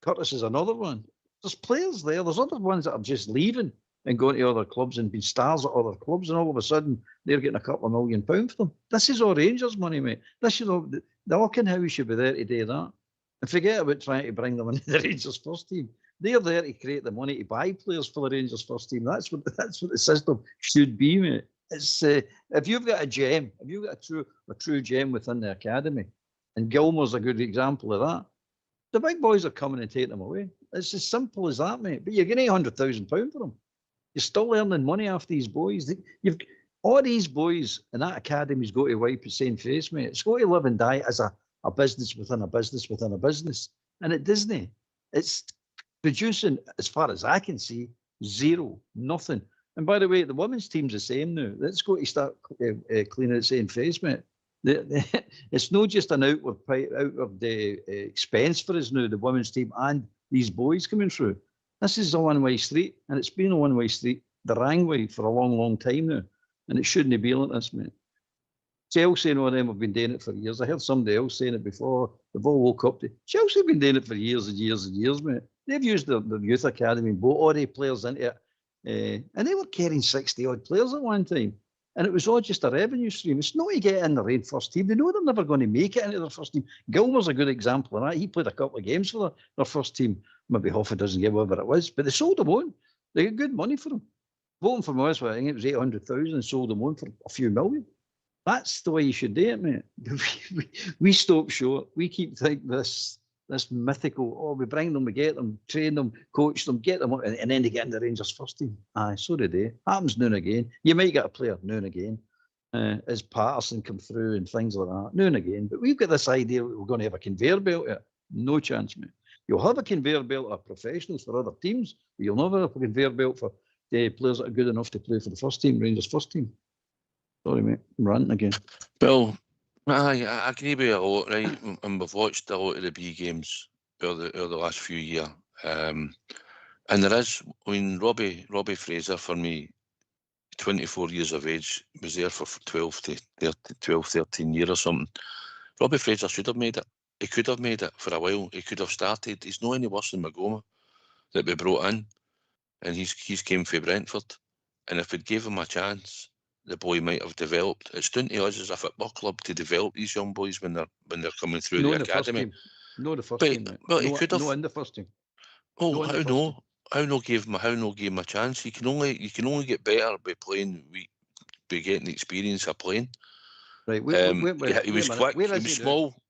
Curtis is another one. There's players there. There's other ones that are just leaving and going to other clubs and being stars at other clubs, and all of a sudden they're getting a couple of £1 million for them. This is all Rangers money, mate. This is all the Auchenhouse should be there to do that. And forget about trying to bring them into the Rangers first team. They're there to create the money to buy players for the Rangers first team. That's what the system should be, mate. It's if you've got a gem, if you've got a true gem within the academy, and Gilmore's a good example of that. The big boys are coming and taking them away. It's as simple as that, mate. But you're getting £800,000 for them. You're still earning money off these boys. All these boys in that academy's got to wipe the same face, mate. It's got to live and die as a business within a business within a business. And at Disney, it's producing, as far as I can see, zero, nothing. And by the way, the women's team's the same now. Let's go to start cleaning its same face, mate. It's not just an outward expense for us now, the women's team and these boys coming through. This is a one-way street, and it's been a one-way street the wrong way for a long, long time now. And it shouldn't be like this, mate. Chelsea and all of them have been doing it for years. I heard somebody else saying it before. They've all woke up to Chelsea have been doing it for years and years and years, mate. They've used the youth academy and brought all the players into it. And they were carrying 60-odd players at one time. And it was all just a revenue stream. It's not to get in the Rain first team. They know they're never going to make it into their first team. Gilmore's a good example of that. He played a couple of games for their first team, maybe half a dozen games, whatever it was. But they sold him on. They got good money for him. Voting for us, I think it was 800,000 and sold him on for a few million. That's the way you should do it, mate. We stop short. We keep thinking this mythical, we bring them, we get them, train them, coach them, get them up, and then they get in the Rangers first team. Aye, so do they. Happens now and again. You might get a player now and again, as Patterson come through and things like that, now and again. But we've got this idea that we're going to have a conveyor belt here. No chance, mate. You'll have a conveyor belt of professionals for other teams, but you'll never have a conveyor belt for the players that are good enough to play for the first team, Rangers first team. Sorry, mate, I'm ranting again.
Well, I agree with you a lot, right? And we've watched a lot of the B games over the last few years. And there is, Robbie Fraser, for me, 24 years of age, was there for 13 years or something. Robbie Fraser should have made it. He could have made it for a while. He could have started. He's no any worse than Magoma that we brought in. And he's came from Brentford. And if we'd gave him a chance, the boy might have developed. It's down to us as a football club to develop these young boys when they're coming through the academy.
No, the first team.
Well, he could have.
No, in the first team.
Oh, how no gave him a chance? You can only get better by playing. By getting the experience of playing.
Right.
He was quick. He was small.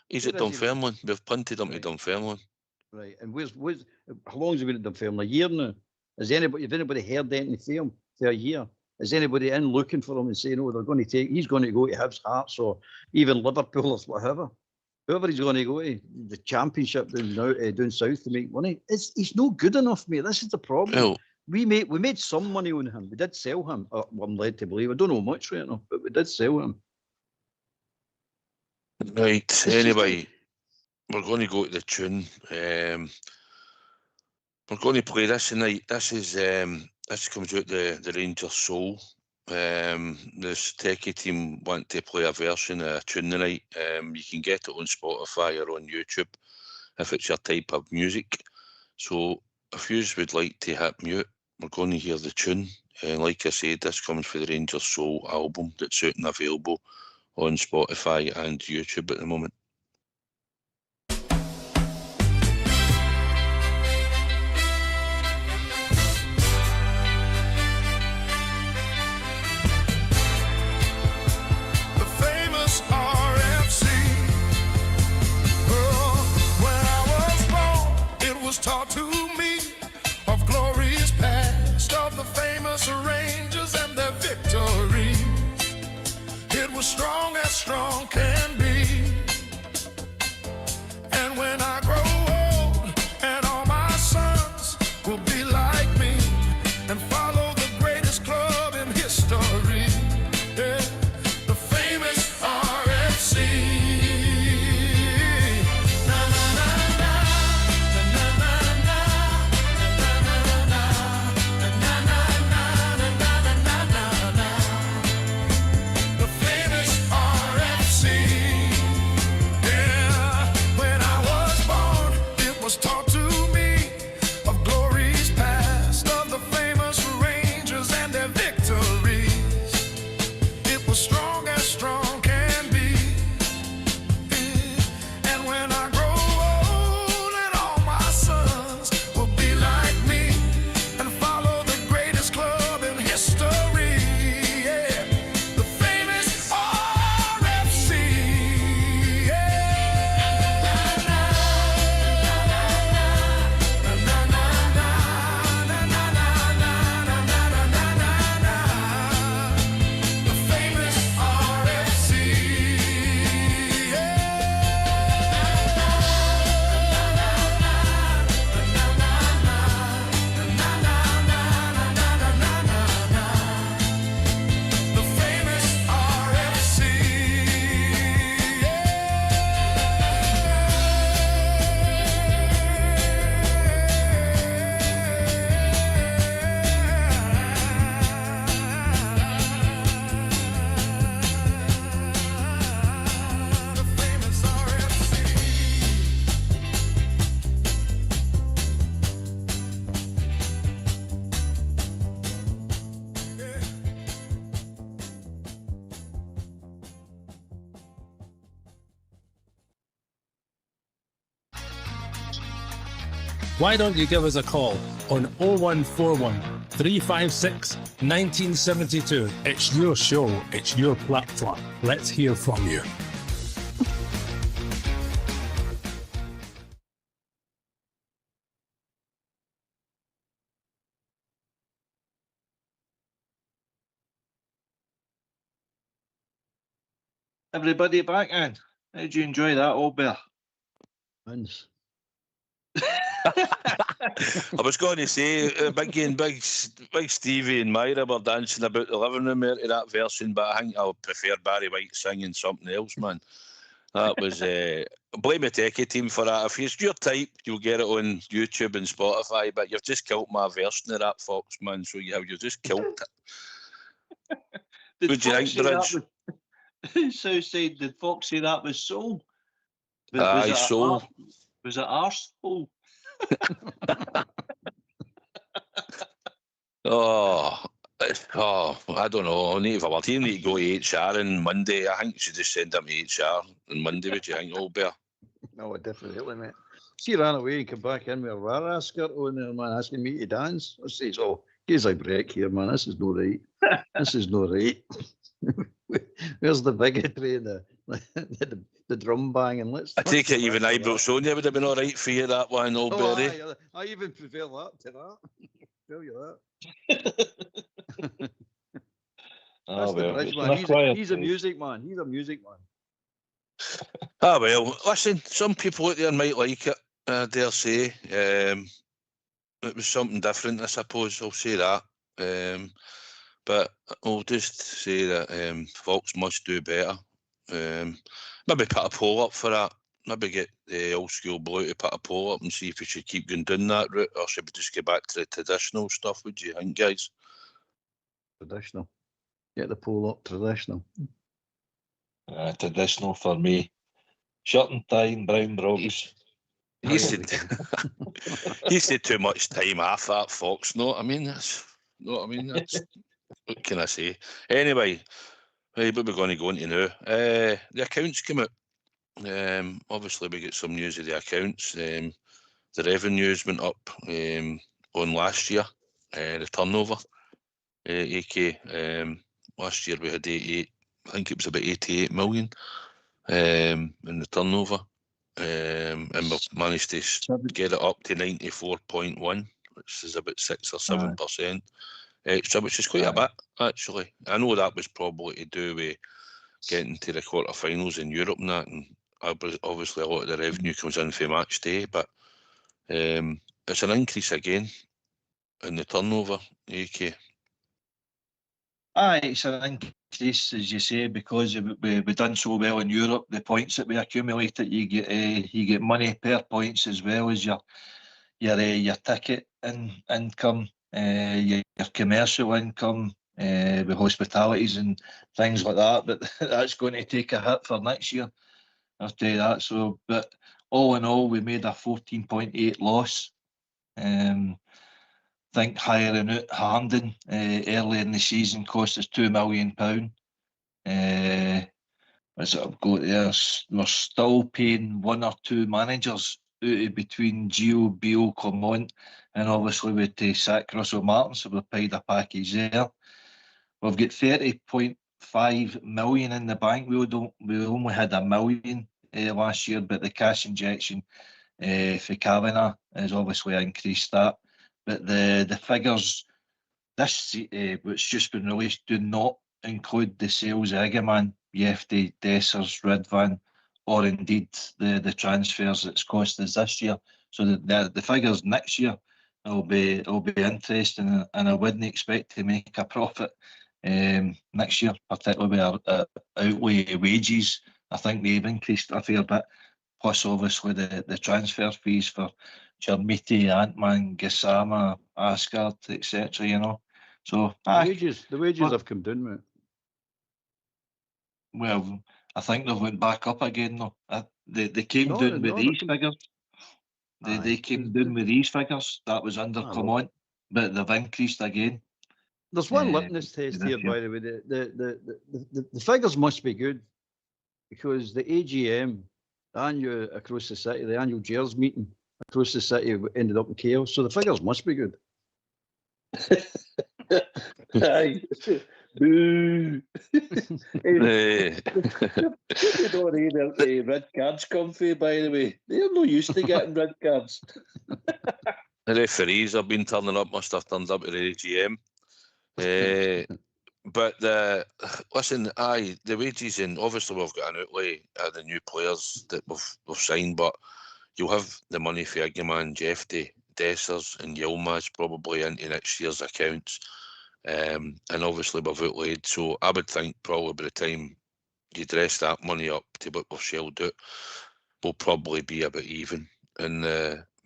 He's at Dunfermline. We've punted him to Dunfermline.
Right. And how long has he been at Dunfermline? A year now. Has anybody heard anything from him for a year? Is anybody in looking for him and saying, he's going to go to Hibs, Hearts, or even Liverpool or whatever? Whoever he's going to go to, the Championship down south to make money. He's not good enough, mate. This is the problem.
Well,
we made some money on him. We did sell him. I'm led to believe. I don't know much right now, but we did sell him.
Right. Anyway, we're going to go to the tune. We're going to play this tonight. This comes out the Rangers Soul. This techie team want to play a version of a tune tonight. You can get it on Spotify or on YouTube if it's your type of music. So if you would like to hit mute, we're going to hear the tune. Like I said, this comes from the Rangers Soul album that's out and available on Spotify and YouTube at the moment.
The famous RFC, taught to me of glories past, of the famous Rangers and their victories. It was strong as strong can be. And when I grow old and all my sons will be like me and follow the greatest club in history, yeah, the famous RFC.
Why don't you give us a call on 0141 356 1972? It's your show, it's your platform. Let's hear from you.
Everybody back in. How did you enjoy that, old bear?
Wins.
I was going to say, Big Stevie and Myra were dancing about the living room there to that version, but I think I would prefer Barry White singing something else, man. That was, blame the techie team for that. If it's your type, you'll get it on YouTube and Spotify, but you've just killed my version of that, Fox, man, so you've just killed it. What do you think, Bridge?
Southside, did Fox say that was soul?
Aye, soul.
Was it arsehole?
Oh, I don't know. I need to go to HR on Monday. I think you should just send them to HR on Monday. What do you think, old bear?
No, definitely, mate. She ran away and come back in with a rara skirt on there, man, asking me to dance. I says, oh, gives a break here, man. This is no right. This is no right. Where's the bigotry and the drum banging?
I take it even Ibrox Sonia would have been all right for you, that one, old Berry.
I even prefer that to that. Tell you that. That's the Bridge, man. He's a music man. He's a music man.
Ah, well, listen, some people out there might like it, I dare say. It was something different, I suppose, I'll say that. But I'll just say that Fox must do better. Maybe put a poll up for that. Maybe get the old school blue to put a poll up and see if we should keep going down that route, or should we just get back to the traditional stuff? What do you think, guys?
Traditional. Get the poll up, traditional.
Traditional for me. Shirt and tie and brown brogues.
He said too much time off that, Fox. Know what I mean? That's what can I say? Anyway, what we're going to go into now. The accounts came out. Obviously, we get some news of the accounts. The revenues went up on last year. The turnover, AK. Last year we had 88. I think it was about 88 million in the turnover. and we've managed to get it up to 94.1, which is about 6 or 7% extra, which is quite a bit, actually. I know that was probably to do with getting to the quarterfinals in Europe and that, and obviously a lot of the revenue comes in for match day, but it's an increase again in the turnover, AK.
Aye, it's an increase, as you say, because we done so well in Europe. The points that we accumulated, you get money per points as well as your ticket income, your commercial income, with hospitalities and things like that. But that's going to take a hit for next year, I'll tell you that. So, but all in all, we made a 14.8 loss. Think hiring out Harnden early in the season cost us £2 million. As I've got there, we're still paying one or two managers out of between Gio, Beale, Clement, and obviously we to sack Russell Martin, so we've paid a package there. We've got 30.5 million in the bank. We only had $1 million last year, but the cash injection for Kavanagh has obviously increased that. But the figures this which just been released do not include the sales of Egeman, Yefty, Dessers, Ridvan, or indeed the transfers that's cost us this year. So the figures next year will be interesting, and I wouldn't expect to make a profit next year, particularly with our outlay wages. I think they've increased a fair bit, plus obviously the transfer fees for Chermiti, Antman, Gassama, Asgard, etc. You know, so
the wages have come down, mate.
Well, I think they've went back up again though. They came down with these figures. They came down with these figures. That was under Clement, but they've increased again.
There's one litmus test here, by the way. The figures must be good, because the AGM, the annual across the city, the annual Gers meeting across the city ended up in chaos. So the figures must be good.
Aye. Boo. You don't need the red cards come for, by the way. They're no used to getting red cards.
The referees have been turning up, must have turned up at the AGM. But listen, the wages, and obviously we've got an outlay of the new players that we've signed, but you'll have the money for Egeman, Jeffy, Dessers and Yilmaz probably into next year's accounts. And obviously we've outlaid, so I would think probably by the time you dress that money up to what we've shelled out, we'll probably be about even in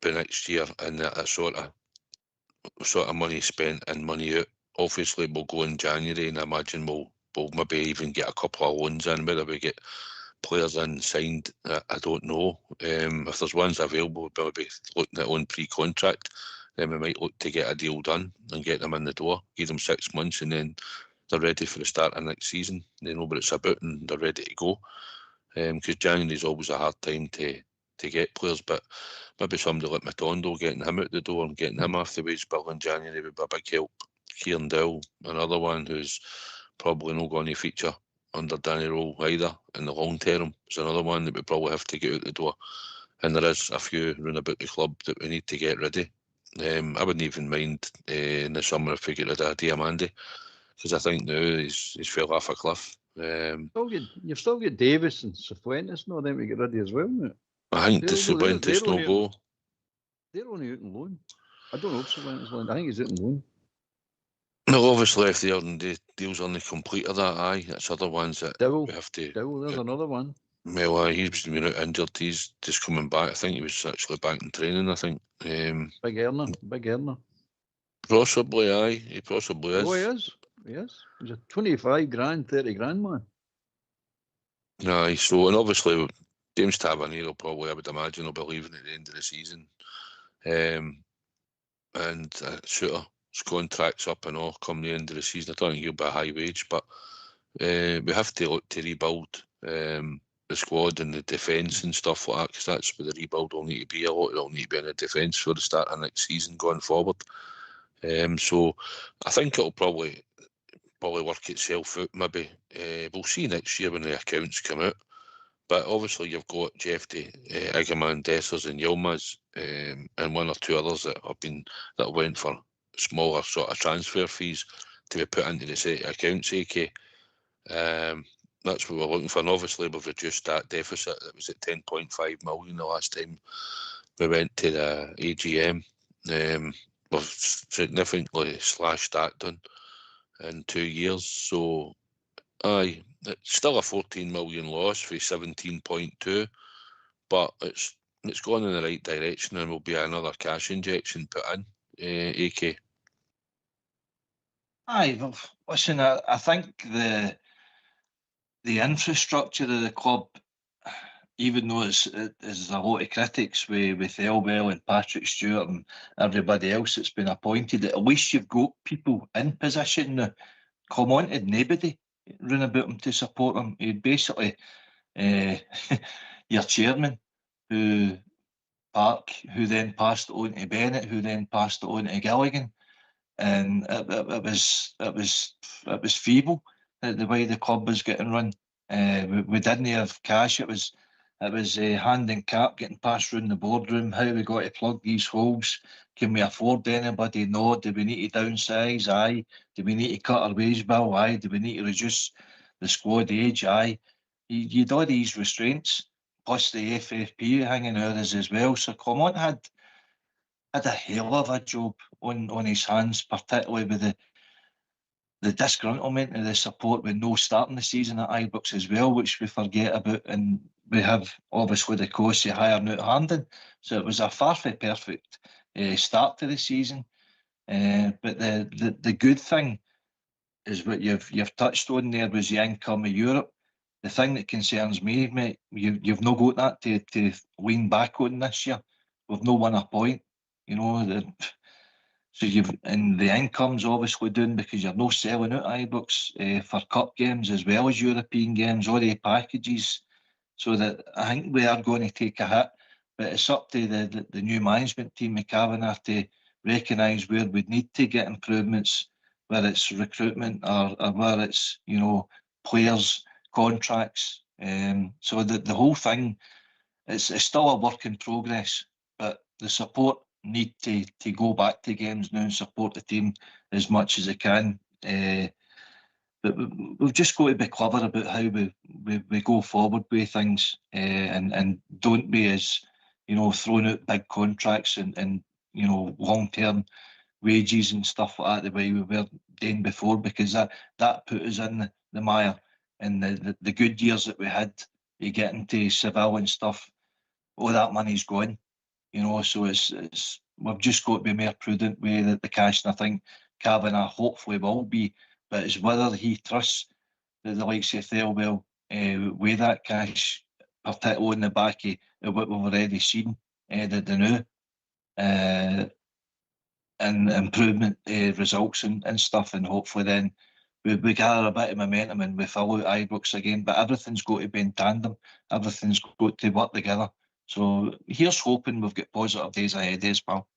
by next year, and that sort of money spent and money out. Obviously we'll go in January, and I imagine we'll maybe even get a couple of loans in. Whether we get players in signed, I don't know. If there's ones available, we'll be looking at on pre-contract. Then we might look to get a deal done and get them in the door, give them 6 months, and then they're ready for the start of next season. They know what it's about and they're ready to go. Because January is always a hard time to get players, but maybe somebody like Matondo, getting him out the door and getting him off the wage bill in January would be a big help. Kieran Dill, another one who's probably not going to feature under Danny Rowe either in the long term, is another one that we probably have to get out the door. And there is a few round about the club that we need to get ready. I wouldn't even mind in the summer if we get rid of Diamandi, because I think now he's fell off a cliff.
You've still got Davis and Cifuentes, no, then we get ready as well, mate.
I think the Cifuentes no go.
They're only out in loan. I don't know if Cifuentes loan. I think he's out in loan.
No, obviously if the deal's only completed that, that's other ones that we have to.
There's another one.
Well, he's been out injured. He's just coming back. I think he was actually back in training, I think.
Big earner.
Possibly, aye. He possibly is.
Oh, he is. Yes. He's a 25 grand, 30 grand man.
Aye, so, and obviously James Tavernier probably, I would imagine, will be leaving at the end of the season. And Shooter's contract's up and all come the end of the season. I don't think he'll be a high wage, but we have to look to rebuild the squad and the defence and stuff like that, because that's where the rebuild will need to be. A lot will need to be in the defence for the start of next season going forward. So I think it'll probably work itself out. Maybe we'll see next year when the accounts come out. But obviously you've got Jeffrey, Igaman, Dessers and Yilmaz, and one or two others that went for smaller sort of transfer fees to be put into the set of accounts, AK. That's what we're looking for, and obviously we've reduced that deficit. It was at 10.5 million the last time we went to the AGM. We've significantly slashed that down in 2 years, so aye, it's still a 14 million loss for 17.2, but it's gone in the right direction, and will be another cash injection put in, AK.
Aye, well, listen, I think the infrastructure of the club, even though there's a lot of critics with Thelwell and Patrick Stewart and everybody else that's been appointed, at least you've got people in position now. Come on to nobody run about him to support him. He'd basically your chairman, who Park, who then passed it on to Bennett, who then passed it on to Gilligan, and it was feeble the way the club was getting run. We didn't have cash. It was hand and cap getting passed around the boardroom. How we got to plug these holes? Can we afford anybody? No. Do we need to downsize? Aye. Do we need to cut our wage bill? Aye. Do we need to reduce the squad age? Aye. You'd all these restraints, plus the FFP hanging over us as well. So Clement had a hell of a job on his hands, particularly with the disgruntlement of the support with no starting the season at Ibrox as well, which we forget about, and we have obviously the cost of hiring out Hamden. So it was a far from perfect start to the season. But the good thing is what you've touched on there was the income of Europe. The thing that concerns me, mate, you've not got that to lean back on this year. We've not won a point, you know. So and the income's obviously down because you're not selling out Ibrox for cup games as well as European games, all the packages. So that I think we are going to take a hit, but it's up to the new management team at Kavanagh to recognise where we need to get improvements, whether it's recruitment or whether it's, you know, players, contracts. So the whole thing it's still a work in progress, but the support need to go back to games now and support the team as much as they can. But we've just got to be clever about how we go forward with things, and don't be as, you know, throwing out big contracts and you know, long-term wages and stuff like that the way we were doing before, because that put us in the mire. And the good years that we had, you get into Seville and stuff, all that money's gone, you know. So it's we've just got to be more prudent with the cash, and I think Kavanagh hopefully will be, but it's whether he trusts the likes of Thelwell with that cash, particularly on the back of what we've already seen, the new and improvement results and stuff, and hopefully then we gather a bit of momentum and we fill out Ibrox again. But everything's got to be in tandem, everything's got to work together. So here's hoping we've got positive days ahead as well.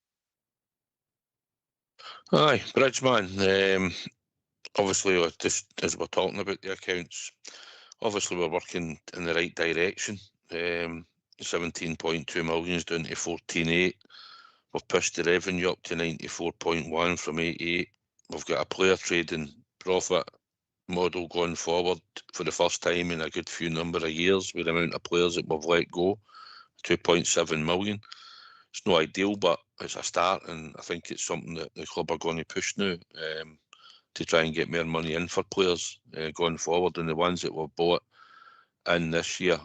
Aye, Bridgeman, obviously just as we're talking about the accounts, obviously we're working in the right direction. 17.2 million is down to 14.8. We've pushed the revenue up to 94.1 from 88. We've got a player trading profit model going forward for the first time in a good few number of years with the amount of players that we've let go, 2.7 million. It's no ideal, but it's a start, and I think it's something that the club are going to push now to try and get more money in for players going forward. And the ones that we've bought in this year,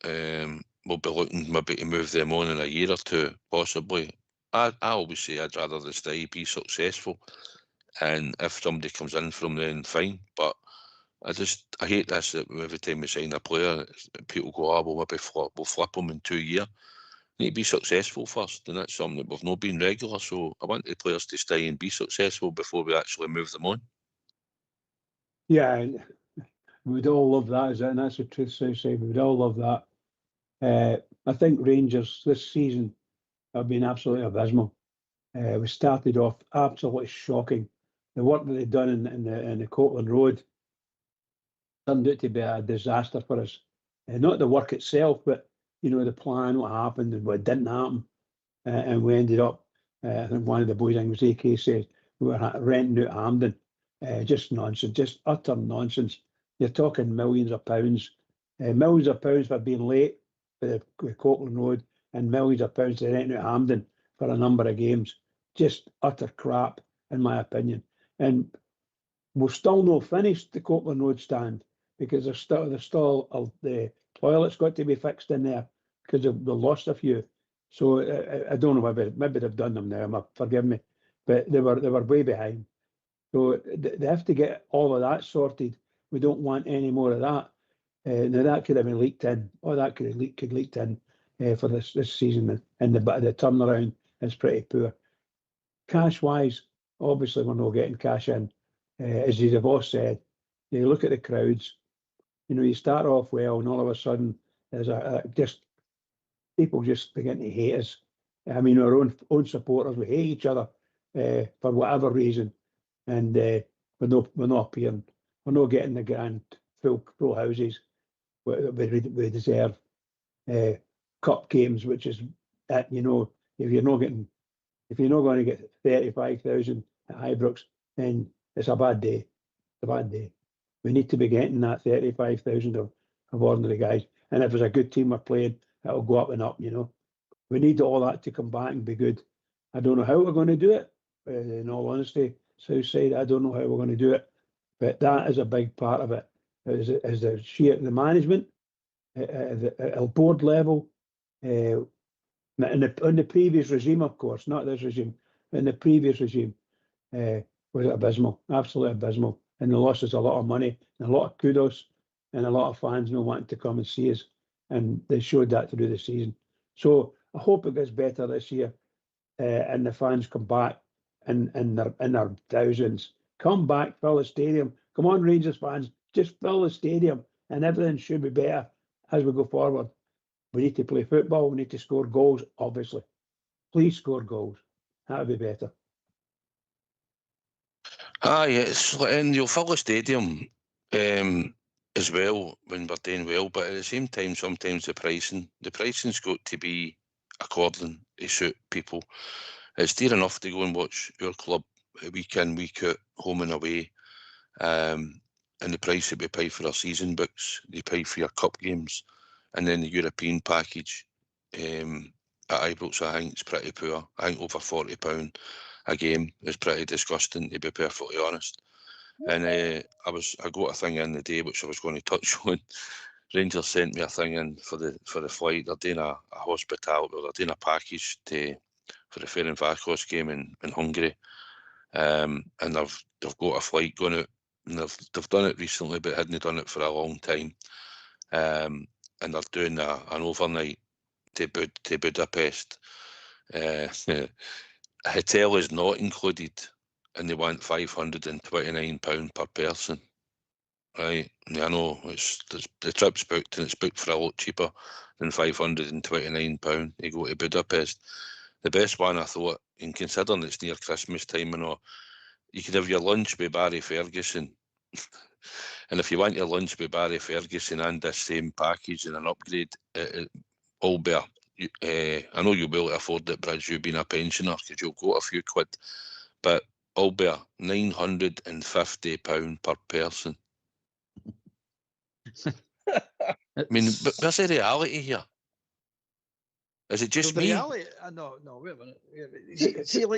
we'll be looking maybe to move them on in a year or two, possibly. I always say I'd rather the stay be successful, and if somebody comes in from then, fine. But I hate this that every time we sign a player, people go, "Oh, well, maybe we'll flip them in 2 years." Need to be successful first, and that's something that we've not been regular. So I want the players to stay and be successful before we actually move them on.
Yeah, we'd all love that, is it? And that's the truth, Southside. We'd all love that. I think Rangers this season have been absolutely abysmal. We started off absolutely shocking. The work that they've done in the Cortland Road turned out to be a disaster for us. not the work itself, but the plan, what happened and what didn't happen, and we ended up. I think one of the boys, I think it was AK, said we were renting out Hampden. Just nonsense, just utter nonsense. You're talking millions of pounds for being late with Copeland Road, and millions of pounds to rent out Hampden for a number of games. Just utter crap, in my opinion. And we've still not finished the Copeland Road stand, because there's still the toilet's got to be fixed in there because they lost a few. So I don't know, maybe they've done them now. Forgive me, but they were way behind. So they have to get all of that sorted. We don't want any more of that. Now that could have been leaked in. All that could leaked in for this season, and the turnaround is pretty poor. Cash wise, obviously we're not getting cash in. As you've all said, you look at the crowds. You start off well, and all of a sudden there's people just begin to hate us. I mean, our own supporters, we hate each other for whatever reason, and we're not appearing. We're not getting the grand full houses we deserve. Cup games, which is if you're not going to get 35,000 at Ibrox, then it's a bad day. It's a bad day. We need to be getting that 35,000 of ordinary guys, and if there's a good team we're playing, it'll go up and up. We need all that to come back and be good. I don't know how we're going to do it. In all honesty, Southside, I don't know how we're going to do it, but that is a big part of it. Is the management at a board level, on the previous regime, of course, not this regime. In the previous regime, was abysmal, absolutely abysmal, and they lost us a lot of money and a lot of kudos, and a lot of fans not wanting to come and see us, and they showed that through the season. So I hope it gets better this year, and the fans come back in their thousands. Come back, fill the stadium. Come on, Rangers fans, just fill the stadium, and everything should be better as we go forward. We need to play football. We need to score goals, obviously. Please score goals. That would be better.
And you'll fill the stadium as well when we're doing well, but at the same time, sometimes the pricing's got to be according to suit people. It's dear enough to go and watch your club week in, week out, home and away, and the price that we pay for our season books, you pay for your cup games, and then the European package at Ibrox, I think it's pretty poor. I think over £40 a game is pretty disgusting, to be perfectly honest. And I got a thing in the day which I was going to touch on. Rangers sent me a thing in for the flight. They're doing a hospitality, or they're doing a package for the Ferencváros game in Hungary, and they've got a flight going out, and they've done it recently, but hadn't done it for a long time, and they're doing an overnight to Budapest. A hotel is not included, and they want £529 per person. Right, I know the trip's booked, and it's booked for a lot cheaper than £529 to go to Budapest. The best one, I thought, and considering it's near Christmas time and all, you could have your lunch with Barry Ferguson. And if you want your lunch with Barry Ferguson and this same package and an upgrade, Albert, I know you'll be able to afford it, Bridge, you've been a pensioner, because you'll go a few quid, but Albert, £950 per person. I mean, but where's the reality here? Is it just me?
Reality? No, wait a minute.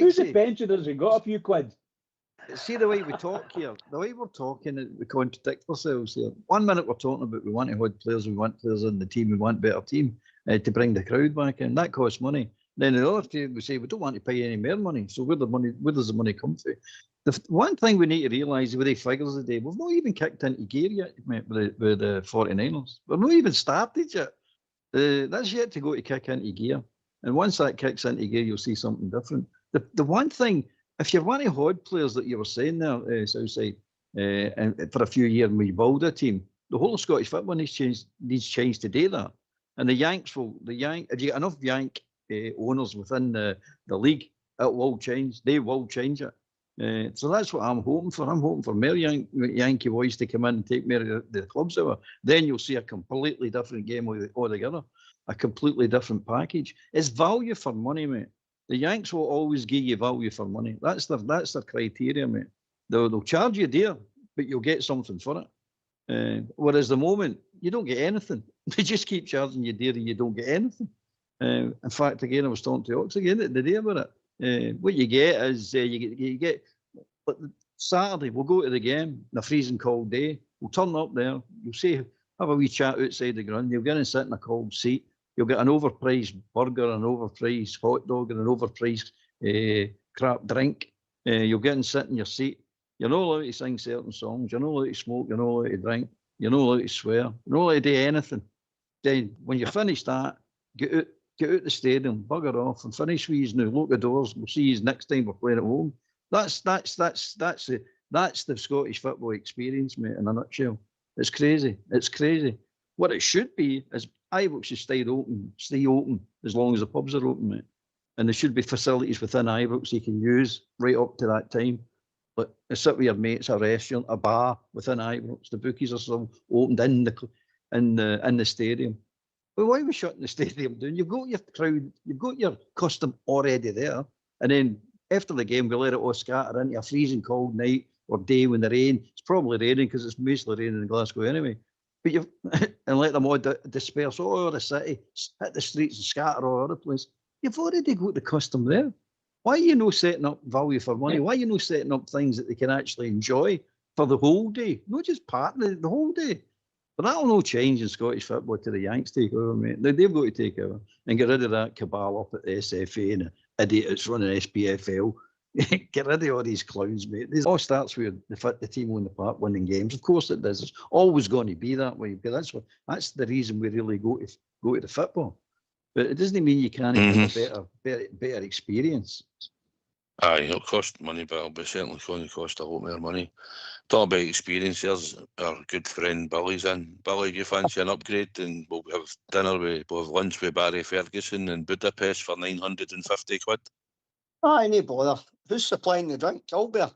Who's the pensioners who got a few quid?
See the way we talk here, the way we're talking, we contradict ourselves here. 1 minute we're talking about we want to hold players, we want players in the team, we want better team to bring the crowd back in. That costs money. Then the other day we say we don't want to pay any more money. So where does the money come from? The one thing we need to realise with the figures today, we've not even kicked into gear yet, mate, with the 49ers. We've not even started yet. That's yet to go to kick into gear. And once that kicks into gear, you'll see something different. The one thing, if you're one of the HOD players that you were saying there, Southside, and for a few years we build a team, the whole of Scottish football needs change to do that. And if you get enough Yank owners within the league, it will change. They will change it. So that's what I'm hoping for. I'm hoping for more Yankee boys to come in and take more of the clubs over. Then you'll see a completely different game altogether, a completely different package. It's value for money, mate. The Yanks will always give you value for money. That's their criteria, mate. They'll charge you dear, but you'll get something for it. Whereas the moment, you don't get anything. They just keep charging you dear and you don't get anything. In fact, again, I was talking to Ox again the day about it. What you get is you get but Saturday we'll go to the game on a freezing cold day. We'll turn up there. You'll see, have a wee chat outside the ground. You'll get and sit in a cold seat. You'll get an overpriced burger, an overpriced hot dog, and an overpriced crap drink. You'll get and sit in your seat. You're not allowed to sing certain songs. You're not allowed to smoke. You're not allowed to drink. You're not allowed to swear. You're not allowed to do anything. Then when you finish that, get out the stadium, bugger off, and finish with you now. Lock the doors. We'll see you next time we're playing at home. That's the Scottish football experience, mate. In a nutshell, it's crazy. It's crazy. What it should be is Ibrox should stay open as long as the pubs are open, mate. And there should be facilities within Ibrox you can use right up to that time. But sit with your mates, a restaurant, a bar within Ibrox. The bookies are still opened in the stadium. Well, why are we shutting the stadium down? You've got your crowd, you've got your custom already there, and then after the game, we let it all scatter into a freezing cold night or day when the rain. It's probably raining because it's mostly raining in Glasgow anyway. But and let them all disperse all over the city, hit the streets and scatter all over the place. You've already got the custom there. Why are you not setting up value for money? Why are you not setting up things that they can actually enjoy for the whole day, not just part of the whole day? But that'll no change in Scottish football to the Yanks take over, mate. They've got to take over and get rid of that cabal up at the SFA and the idiots running SPFL. Get rid of all these clowns, mate. This all starts with the team on the park winning games. Of course it does. It's always going to be that way. But that's the reason we really go to the football. But it doesn't mean you can't have a better experience.
Aye, it'll cost money, but it'll be certainly going to cost a lot more money. Talk about experience, there's our good friend Billy's in. Billy, you fancy an upgrade? And we'll have we'll have lunch with Barry Ferguson in Budapest for 950 quid.
Aye, no bother. Who's supplying the drink? Albert?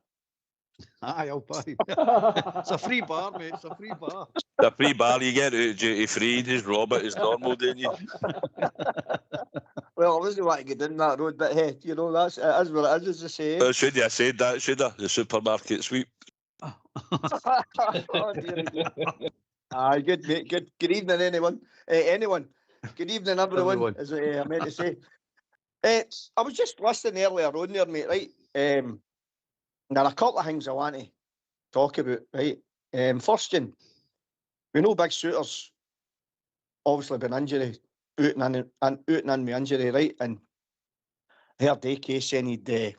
Aye, I'll buy. It's a free bar, mate. It's a free bar.
The free bar you get out duty free, just rob it as normal, don't you?
Well, I wasn't want to get down that road, but hey, you know, that's it is what it is, as they say.
Should you have said that, should I? The supermarket sweep.
Oh, dear. Aye, good, mate. Good evening, anyone. Good evening, everyone. Is what I meant to say. I was just listening earlier on there, mate, right? There are a couple of things I want to talk about, right? First, we know Big Suitor's obviously been injury, out and in with injury, right? And I heard AK saying he'd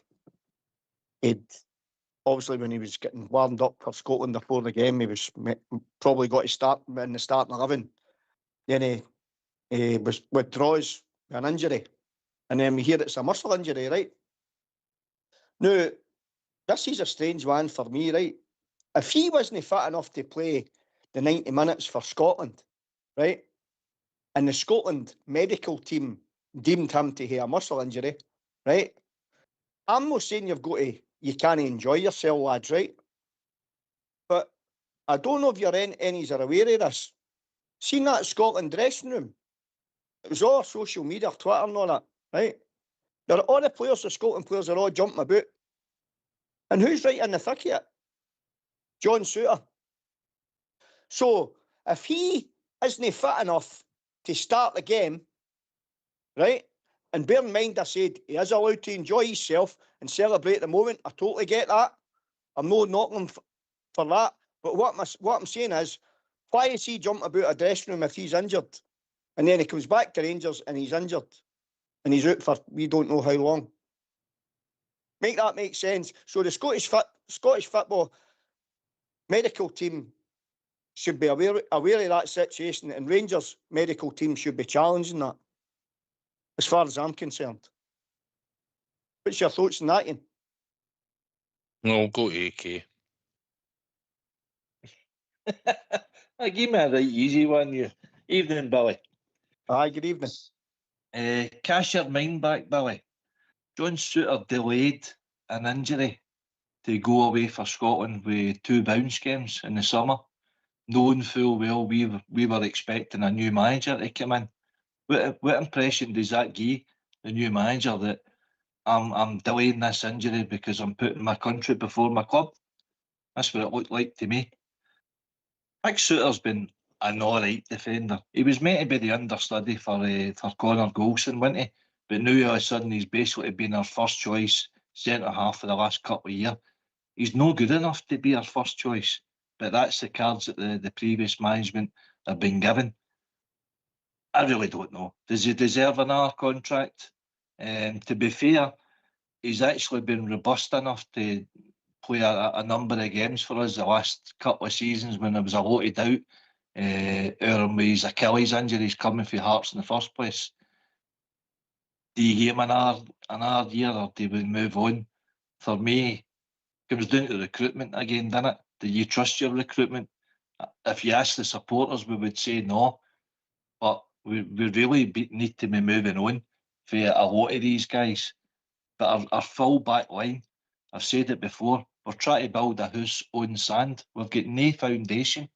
obviously when he was getting warmed up for Scotland before the game, he was probably got to start in the starting 11. Then he withdraws with an injury. And then we hear it's a muscle injury, right? Now, this is a strange one for me, right? If he wasn't fit enough to play the 90 minutes for Scotland, right, and the Scotland medical team deemed him to have a muscle injury, right, I'm not saying you can't enjoy yourself, lads, right? But I don't know if you're any are aware of this. Seen that Scotland dressing room? It was all social media, Twitter and all that, right? All the players, the Scotland players are all jumping about. And who's right in the thick of it? John Souttar. So, if he isn't fit enough to start the game, right, and bear in mind I said he is allowed to enjoy himself and celebrate the moment, I totally get that. I'm not knocking him for that. But what I'm saying is, why is he jumping about a dressing room if he's injured? And then he comes back to Rangers and he's injured. And he's out for we don't know how long. Make that make sense. So the Scottish football medical team should be aware of that situation, and Rangers medical team should be challenging that, as far as I'm concerned. What's your thoughts on that, Ian?
No, go to AK.
I give me a right easy one. You evening, Billy.
Aye, good evening.
Cast your mind back, Billy. John Souttar delayed an injury
to go away for Scotland with 2 bounce games in the summer, knowing full well we were expecting a new manager to come in. What impression does that give the new manager that I'm delaying this injury because I'm putting my country before my club? That's what it looked like to me. Mick Souttar's been an alright defender. He was meant to be the understudy for Conor Golson, wasn't he? But now all of a sudden he's basically been our first choice centre half for the last couple of years. He's no good enough to be our first choice, but that's the cards that the previous management have been given. I really don't know. Does he deserve another contract? To be fair, he's actually been robust enough to play a number of games for us the last couple of seasons when there was a lot of doubt with his Achilles injuries coming for Hearts in the first place. Do you give him another year, or do we move on? For me, it comes down to recruitment again, doesn't it? Do you trust your recruitment? If you ask the supporters, we would say no, but we really need to be moving on for a lot of these guys. But our full back line, I've said it before, we're trying to build a house on sand. We've got no foundation,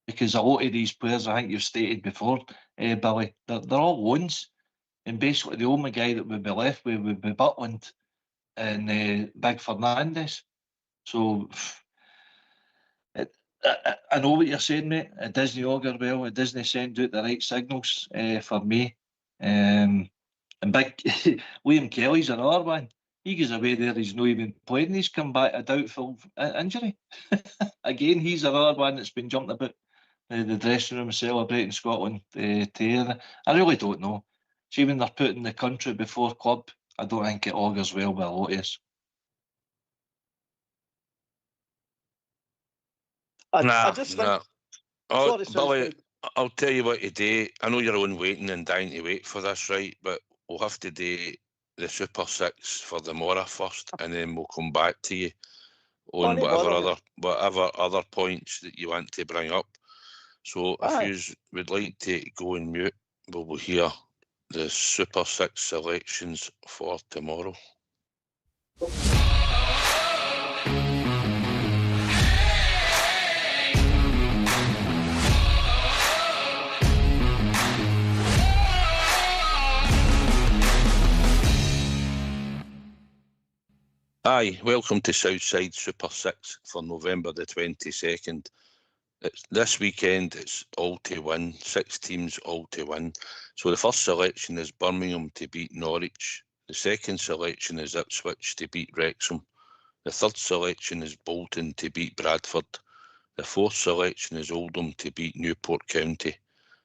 because a lot of these players, I think you've stated before, Billy, they're all loans. And basically the only guy that would be left with would be Butland and Big Fernandes. So I know what you're saying, mate. It doesn't augur well. It doesn't send out the right signals for me. And big Liam Kelly's another one. He goes away there, he's not even playing. He's come back a doubtful injury. Again, he's another one that's been jumped about the dressing room celebrating Scotland. I really don't know. See, when they're putting the country before club, I don't think it augurs well with a lot of us.
I just think...
Oh,
Sorry,
Billy, I'll tell you what to do. I know you're on waiting and dying to wait for this, right? But we'll have to do the Super 6 for the Mora first, and then we'll come back to you on whatever other points that you want to bring up. So if you would like to go and mute, we'll hear the Super 6 selections for tomorrow. Aye, welcome to Southside Super 6 for November the 22nd. This weekend it's all to win, 6 teams all to win. So the first selection is Birmingham to beat Norwich. The second selection is Ipswich to beat Wrexham. The third selection is Bolton to beat Bradford. The fourth selection is Oldham to beat Newport County.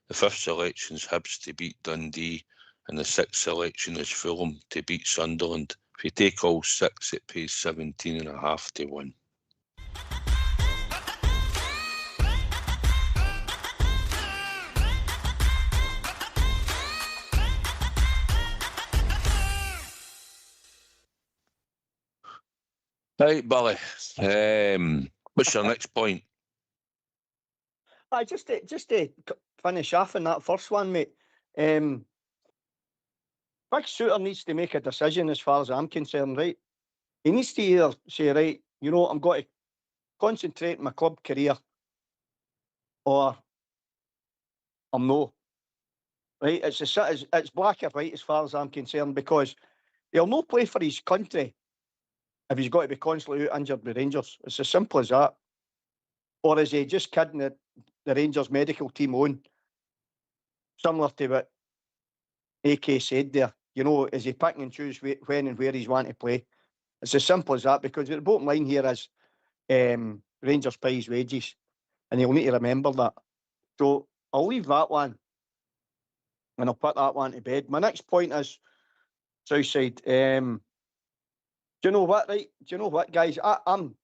The fifth selection is Hibs to beat Dundee. And the sixth selection is Fulham to beat Sunderland. If you take all 6, it pays 17.5 to 1. Right, Billy. What's your next point?
Just to finish off on that first one, mate. Big Souttar needs to make a decision as far as I'm concerned, right? He needs to either say, right, you know, I'm going to concentrate on my club career, or I'm no. Right? It's black or white as far as I'm concerned, because he'll not play for his country if he's got to be constantly out injured with Rangers. It's as simple as that. Or is he just kidding the Rangers medical team on? Similar to what AK said there. You know, is he picking and choose when and where he's wanting to play? It's as simple as that, because the bottom line here is Rangers pay his wages, and he'll need to remember that. So I'll leave that one, and I'll put that one to bed. My next point is Southside. Do you know what, right? Do you know what, guys? I'm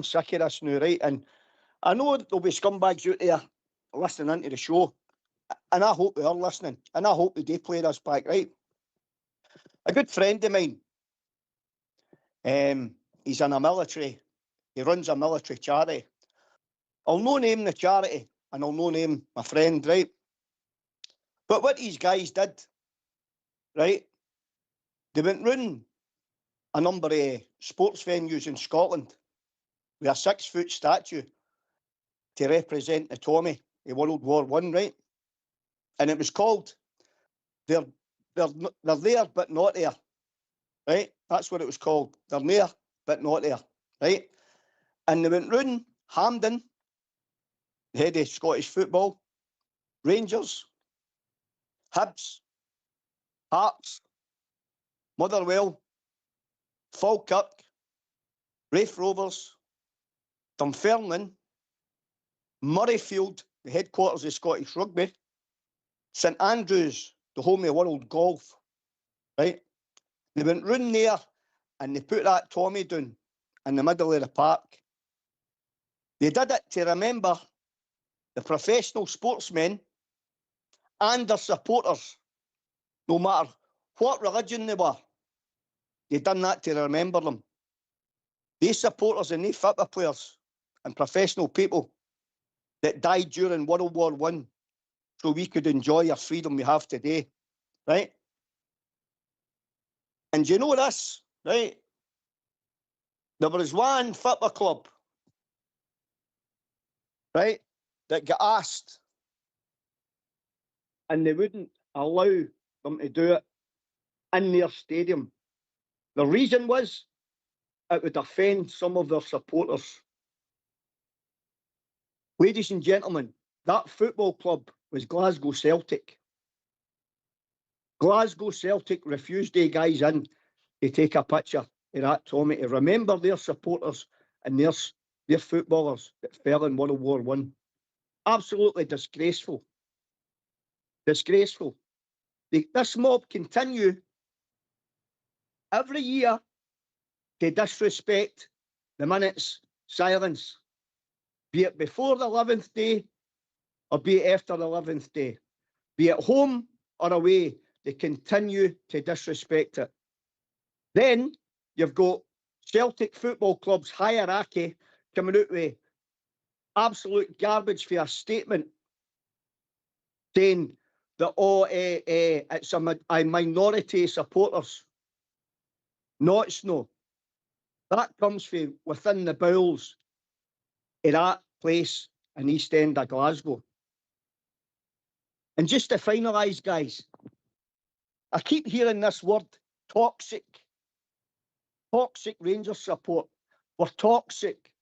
sick of this now, right? And I know there'll be scumbags out there listening into the show, and I hope they are listening, and I hope they do play this back, right? A good friend of mine, he's in a military, he runs a military charity. I'll no name the charity, and I'll no name my friend, right? But what these guys did, right? They went round, and they got 100 a number of sports venues in Scotland with a 6-foot statue to represent the Tommy in World War I, right? And it was called They're there but not there, right? That's what it was called. They're there but not there, right? And they went round Hampden, the head of Scottish football, Rangers, Hibs, Hearts, Motherwell, Falkirk, Raith Rovers, Dunfermline, Murrayfield, the headquarters of Scottish Rugby, St Andrews, the home of World Golf, right? They went round there and they put that Tommy down in the middle of the park. They did it to remember the professional sportsmen and their supporters, no matter what religion they were. They done that to remember them. These supporters and these football players and professional people that died during World War I so we could enjoy our freedom we have today, right? And you know this, right? There was one football club, right, that got asked and they wouldn't allow them to do it in their stadium. The reason was it would offend some of their supporters. Ladies and gentlemen, that football club was Glasgow Celtic. Glasgow Celtic refused the guys in to take a picture of that Tommy to remember their supporters and their footballers that fell in World War I. Absolutely disgraceful. Disgraceful. This mob continue every year to disrespect the minute's silence, be it before the 11th day or be it after the 11th day. Be it home or away, they continue to disrespect it. Then you've got Celtic Football Club's hierarchy coming out with absolute garbage for a statement saying that, it's a minority of supporters. No, it's no. That comes from within the bowels of that place in East End of Glasgow. And just to finalise, guys, I keep hearing this word, toxic. Toxic Rangers support. We're toxic.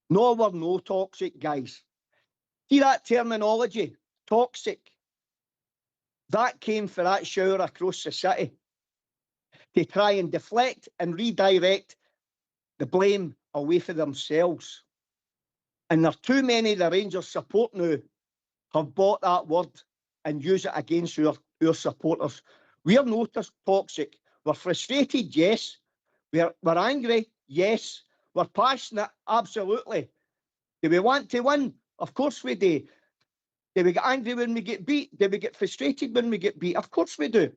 No, we're no toxic, guys. See that terminology, toxic? That came for that shower across the city to try and deflect and redirect the blame away from themselves. And there are too many of the Rangers support now have bought that word and use it against our supporters. We're not toxic. We're frustrated, yes. We're angry, yes. We're passionate, absolutely. Do we want to win? Of course we do. Do we get angry when we get beat? Do we get frustrated when we get beat? Of course we do.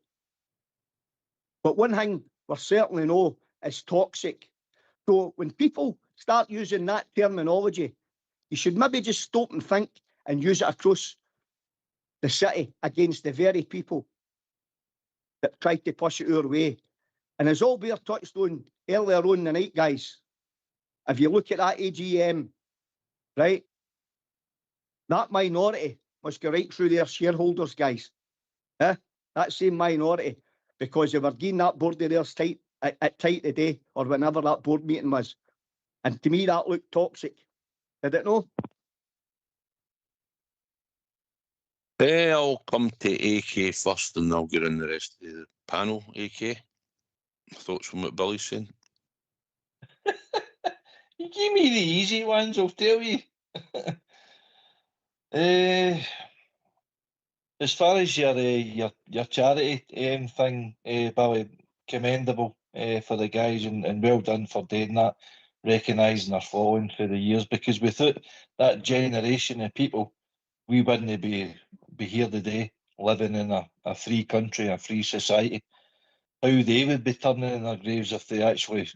But one thing we certainly know is toxic. So when people start using that terminology, you should maybe just stop and think and use it across the city against the very people that tried to push it our way. And as Albert touched on earlier on the night, guys, if you look at that AGM, right, that minority must go right through their shareholders, guys. That same minority, because they were getting that board of theirs tight today, or whenever that board meeting was. And to me, that looked toxic. Did it no?
I'll come to AK first and I'll get in the rest of the panel. AK, thoughts from what Billy's saying?
You give me the easy ones, I'll tell you. As far as your charity thing, Billy, commendable for the guys and well done for doing that, recognising their following through the years, because without that generation of people, we wouldn't be here today, living in a free country, a free society. How they would be turning in their graves if they actually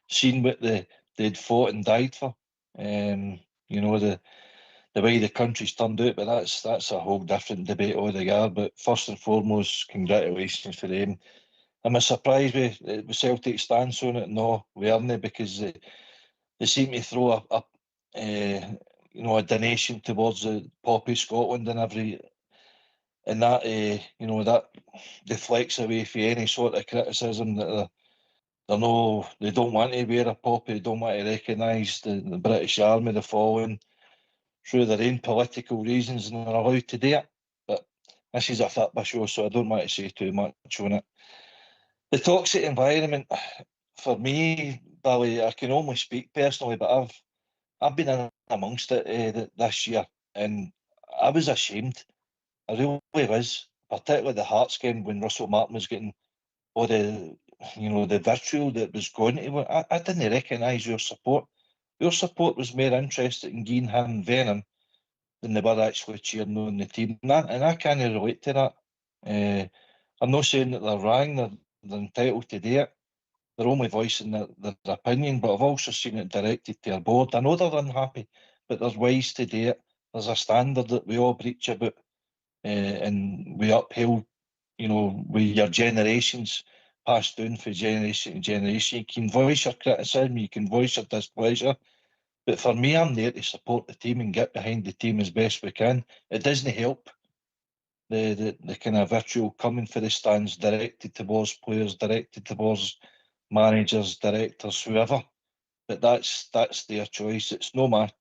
seen what they'd fought and died for. The way the country's turned out, but that's a whole different debate altogether. But first and foremost, congratulations for them. Am I surprised with Celtic's stance on it? No, we aren't, because they seem to throw a donation towards the Poppy Scotland and that that deflects away from any sort of criticism that they don't want to wear a poppy, they don't want to recognise the British Army, the fallen, through their own political reasons, and they're allowed to do it. But this is a football show, so I don't want to say too much on it. The toxic environment, for me, Billy, I can only speak personally, but I've been in amongst it this year, and I was ashamed. I really was, particularly the Hearts game when Russell Martin was getting all the vitriol that was going to it. I didn't recognise your support. Your support was more interested in giving him venom than they were actually cheering on the team. And I can't relate to that. I'm not saying that they're wrong, they're entitled to do it. They're only voicing their opinion, but I've also seen it directed to our board. I know they're unhappy, but there's ways to do it. There's a standard that we all breach about, and we uphold, with your generations, passed down from generation to generation. You can voice your criticism, you can voice your displeasure, but for me, I'm there to support the team and get behind the team as best we can. It doesn't help the kind of vitriol coming for the stands directed towards players, directed towards managers, directors, whoever. But that's their choice. It's no matter.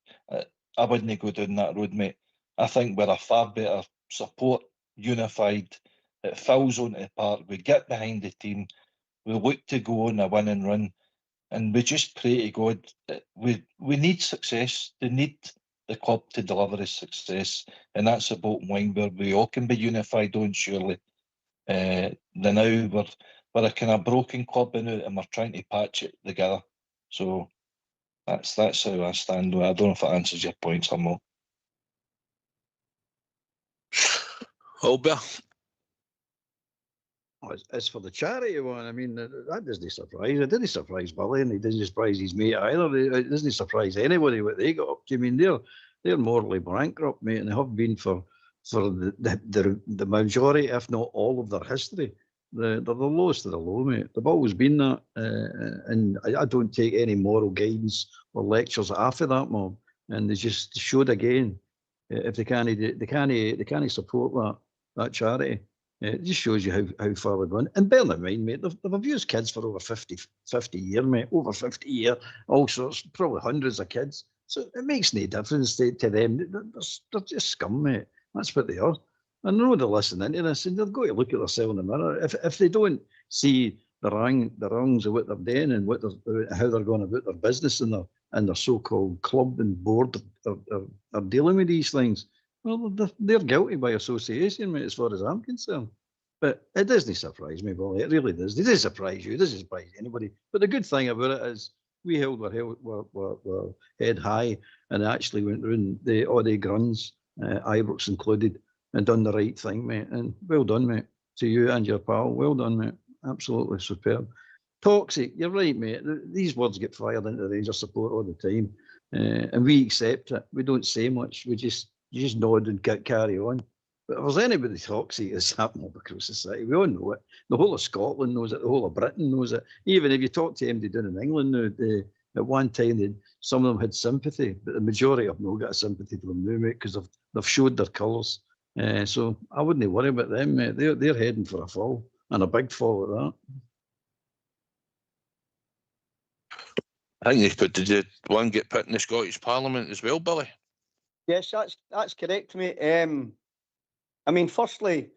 I wouldn't go down that road, mate. I think we're a far better support, unified. It fills onto the park. We get behind the team. We look to go on a winning run, and we just pray to God. We need success. They need the club to deliver a success, and that's the bottom line where we all can be unified on. Surely, now we're a kind of broken club in it, and we're trying to patch it together. So that's how I stand. I don't know if it answers your point, somehow.
Holber.
As for the charity one, I mean, that doesn't surprise. It didn't surprise Billy, and it doesn't surprise his mate either. It doesn't surprise anybody what they got up to. I mean, they're morally bankrupt, mate, and they have been for the majority, if not all, of their history. They're the lowest of the low, mate. They've always been that, and I don't take any moral guidance or lectures off of that mob. And they just showed again, if they can't support that charity. It just shows you how far they've gone. And bear in mind, mate, they've abused kids for over 50 years, mate. Over 50 years, all sorts, probably hundreds of kids. So it makes no difference to them. They're just scum, mate. That's what they are. And I know they're listening to this, and they've got to look at themselves in the mirror. If they don't see the wrongs of what they're doing and how they're going about their business and their so-called club and board are dealing with these things, well, they're guilty by association, mate, as far as I'm concerned. But it doesn't surprise me, Billy. It really does. It doesn't surprise you. It doesn't surprise anybody. But the good thing about it is we held our head high and actually went round all the gruns, Ibrox included, and done the right thing, mate. And well done, mate. To you and your pal. Well done, mate. Absolutely superb. Toxic, you're right, mate. These words get fired into Rangers support all the time. And we accept it. We don't say much. We just nod and carry on. But if there's anybody toxic, it's happening all across society. We all know it. The whole of Scotland knows it. The whole of Britain knows it. Even if you talk to anybody down in England now, at one time, some of them had sympathy, but the majority of them don't get sympathy for them now, mate, because they've showed their colours. So I wouldn't worry about them, mate. They're heading for a fall, and a big fall at that.
I think did one get put in the Scottish Parliament as well, Billy?
Yes, that's correct, mate. I mean, firstly,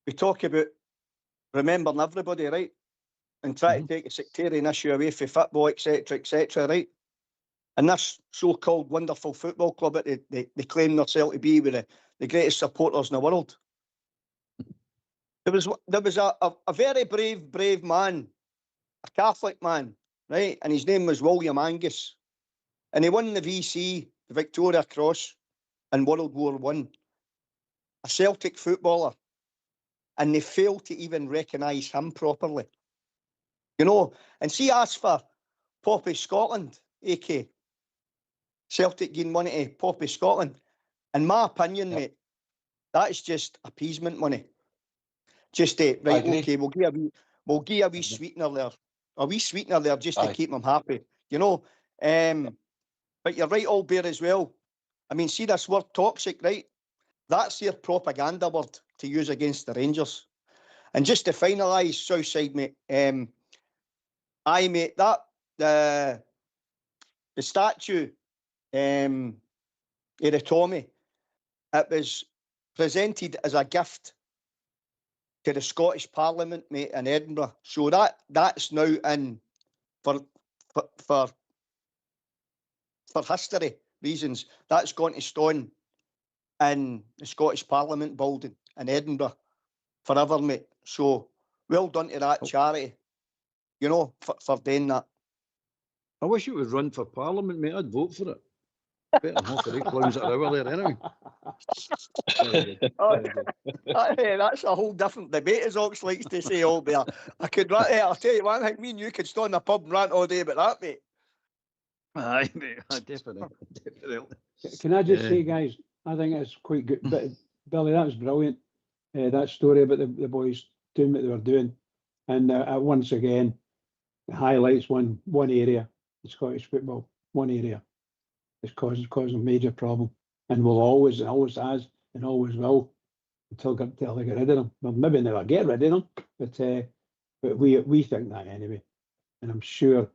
we talk about remembering everybody, right? And try to take a sectarian issue away from football, etc., right? And this so-called wonderful football club that they claim themselves to be with the greatest supporters in the world. There was a very brave man, a Catholic man, right? And his name was William Angus. And he won the VC, the Victoria Cross, in World War I. A Celtic footballer. And they failed to even recognise him properly. You know, and see, as for Poppy Scotland, AK, Celtic getting money to Poppy Scotland, in my opinion, mate, that is just appeasement money. Just right, okay, we'll we'll give a wee sweetener there just to keep them happy, you know. But you're right, Old Bear, as well. I mean, see this word toxic, right? That's their propaganda word to use against the Rangers. And just to finalise, Southside, mate, mate, that the statue of the Tommy, it was presented as a gift to the Scottish Parliament, mate, in Edinburgh. So that's now in for history reasons. That's gone to stone in the Scottish Parliament building in Edinburgh forever, mate. So well done to that charity, you know, for doing that.
I wish it would run for Parliament, mate. I'd vote for it. Better than half of the clowns that are over there anyway.
Hey, that's a whole different debate, as Ox likes to say, Old Bear. I'll tell you one thing, me and you could stand in a pub and rant all day about that, mate.
Aye, mate, definitely.
Can I just say, guys, I think it's quite good. But Billy, that was brilliant. That story about the boys doing what they were doing, and once again, it highlights one area, the Scottish football, one area. It's causing a major problem, and will always has, and always will until they get rid of them. Well, maybe never get rid of them, but we think that anyway, and I'm sure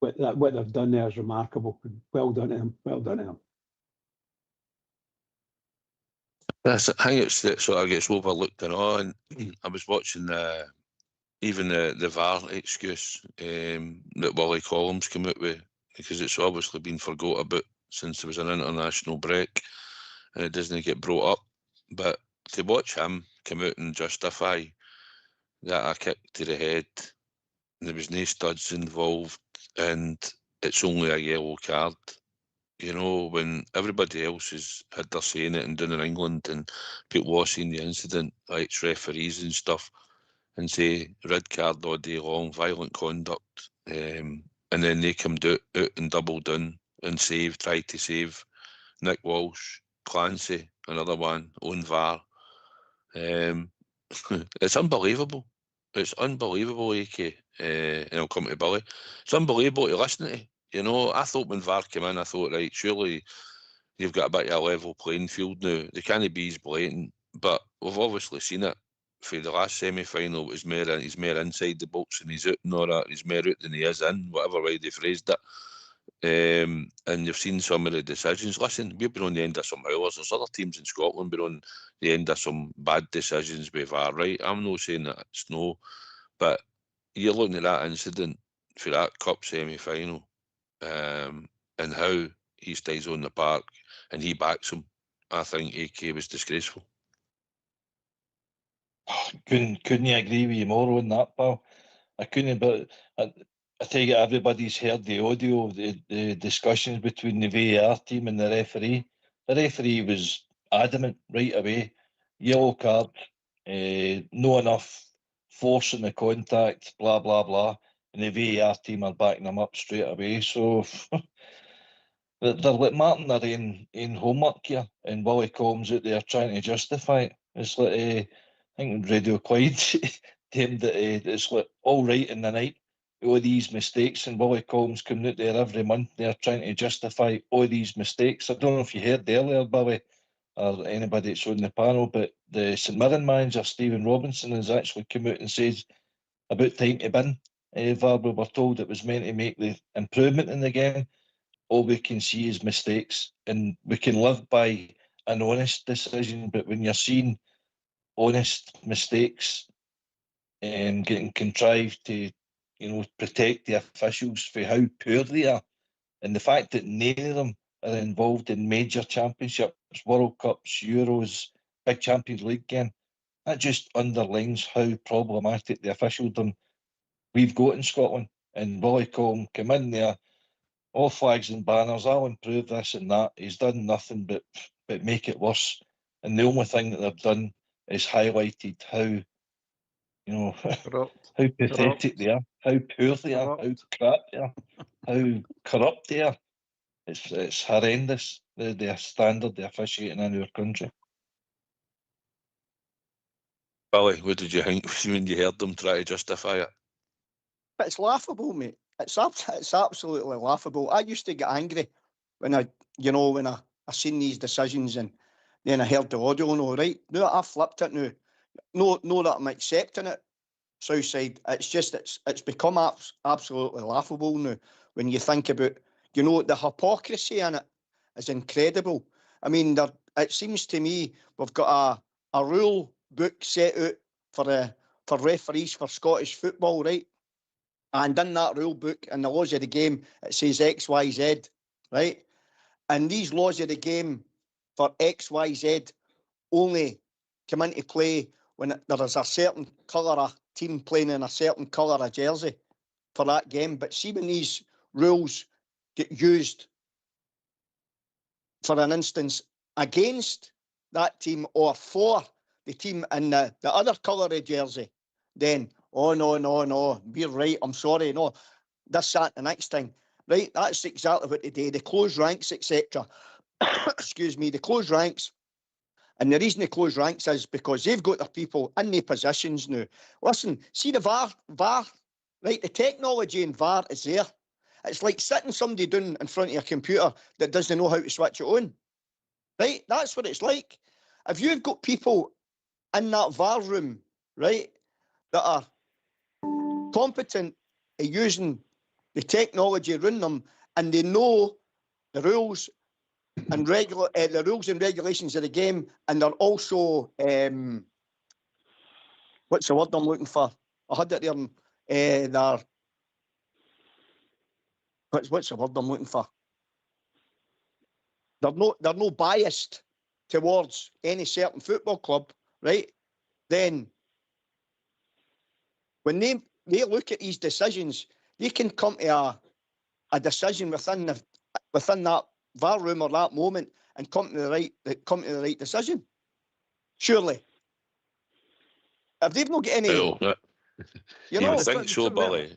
what they've done there is remarkable. Well done to them. Well done to them.
I think it's that sort of gets overlooked and all. And I was watching even the VAR excuse that Wally Collins came out with, because it's obviously been forgot about since there was an international break and it doesn't get brought up. But to watch him come out and justify that a kick to the head, there was no studs involved, and it's only a yellow card. You know, when everybody else has had their say in it and done in England, and people have seen the incident, like it's referees and stuff, and say red card all day long, violent conduct, and then they come out and double down and try to save Nick Walsh, Clancy, another one, on VAR. It's unbelievable. It's unbelievable, AK, and I'll come to Billy. It's unbelievable to listen to. You know, I thought when VAR came in, I thought, right, surely you've got a bit of a level playing field now. They can't be as blatant, but we've obviously seen it. For the last semi-final, he's more inside the box and he's out and all that. He's more out than he is in, whatever way they phrased it. And you've seen some of the decisions. Listen, we've been on the end of some hours. There's other teams in Scotland been on the end of some bad decisions with VAR, right? I'm not saying that it's no, but you're looking at that incident for that cup semi-final, and how he stays on the park and he backs him. I think AK was disgraceful.
Couldn't agree with you more on that, pal. I couldn't, but I take it everybody's heard the audio of the discussions between the VAR team and the referee. The referee was adamant right away. Yellow card, no enough force in the contact, blah, blah, blah. And the VAR team are backing them up straight away. So they're like Martin, they're in homework here, and Willie Combs out there trying to justify it. It's like, I think Radio Clyde termed it, it's like all right in the night, all these mistakes, and Willie Combs coming out there every month, they're trying to justify all these mistakes. I don't know if you heard earlier, Billy, or anybody that's on the panel, but the St Mirren manager, Stephen Robinson, has actually come out and says about time to bin VAR. We were told it was meant to make the improvement in the game. All we can see is mistakes, and we can live by an honest decision, but when you're seeing honest mistakes and getting contrived to, protect the officials for how poor they are, and the fact that none of them are involved in major championships, World Cups, Euros, big Champions League game, that just underlines how problematic the officialdom we've got in Scotland. And Willie Colm came in there, all flags and banners, I'll improve this and that. He's done nothing but make it worse. And the only thing that they've done is highlighted how, how pathetic they are, how poor they are, how crap they are, how corrupt they are. It's horrendous, the standard, the officiating in our country.
Billy, what did you think when you heard them try to justify it?
But it's laughable, mate. It's absolutely laughable. I used to get angry when I seen these decisions, and then I heard the audio. No, right? Now I flipped it now. No, that I'm accepting it. Southside. It's just it's become absolutely laughable now when you think about the hypocrisy in it is incredible. I mean, it seems to me we've got a rule book set out for referees for Scottish football, right? And in that rule book and the laws of the game, it says X, Y, Z, right? And these laws of the game for X, Y, Z only come into play when there is a certain colour of team playing in a certain colour of jersey for that game. But see when these rules get used, for an instance, against that team or for the team in the other colour of jersey, then, oh, no, we're right, I'm sorry, no, this, that, the next thing. Right, that's exactly what they do. They close ranks, etc. Excuse me, they close ranks. And the reason they close ranks is because they've got their people in their positions now. Listen, see the VAR, right? The technology in VAR is there. It's like sitting somebody down in front of a computer that doesn't know how to switch it on. Right? That's what it's like. If you've got people in that VAR room, right, that are competent at using the technology around them, and they know the rules and the rules and regulations of the game, and they're also what's the word I'm looking for? I had it there. They're what's the word I'm looking for? They're no biased towards any certain football club, right? Then when they look at these decisions, they can come to a decision within that VAR room or that moment and come to the right decision. Surely. If they've not got any,
you would think so, Billy.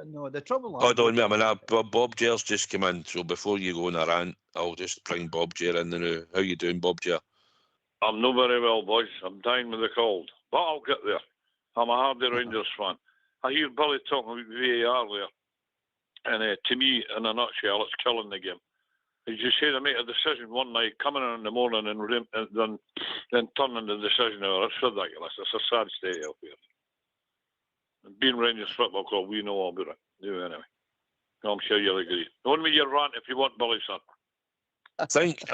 No, the trouble.
Hold on, I mean, Bob Jer's just come in, so before you go on a rant, I'll just bring Bob Jer in now. How you doing, Bob Jer?
I'm not very well, boys. I'm dying with a cold, but I'll get there. I'm a hardy Rangers fan. I hear Billy talking about VAR there, and to me, in a nutshell, it's killing the game. As you say, they make a decision one night, coming in the morning, and then turning the decision over. It's ridiculous. It's a sad state out here. And being Rangers Football Club, we know all about it. Do anyway. I'm sure you'll agree. Go on with your rant if you want, Billy, son.
I think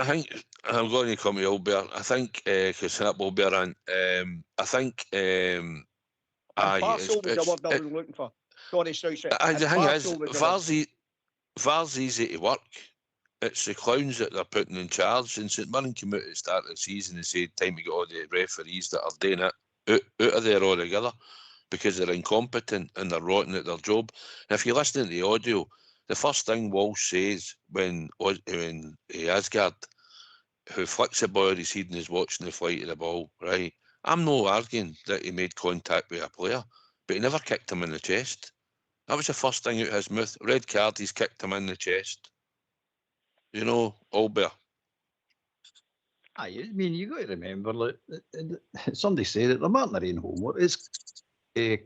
I'm going to come to Albert. I think because that will be a rant. I think
partial was the word I was looking for. Sorry,
the thing is, VAR's easy to work. It's the clowns that they're putting in charge. And St Mirren came out at the start of the season and said, time to get all the referees that are doing it out of there altogether because they're incompetent and they're rotten at their job. And if you're listening to the audio, the first thing Walsh says when Asgard, who flicks the ball at his head and is watching the flight of the ball, right? I'm not arguing that he made contact with a player, but he never kicked him in the chest. That was the first thing out of his mouth. Red card, he's kicked him in the chest. You know, Albert.
I mean, you got to remember, like, somebody said it, they're not their own homework. It's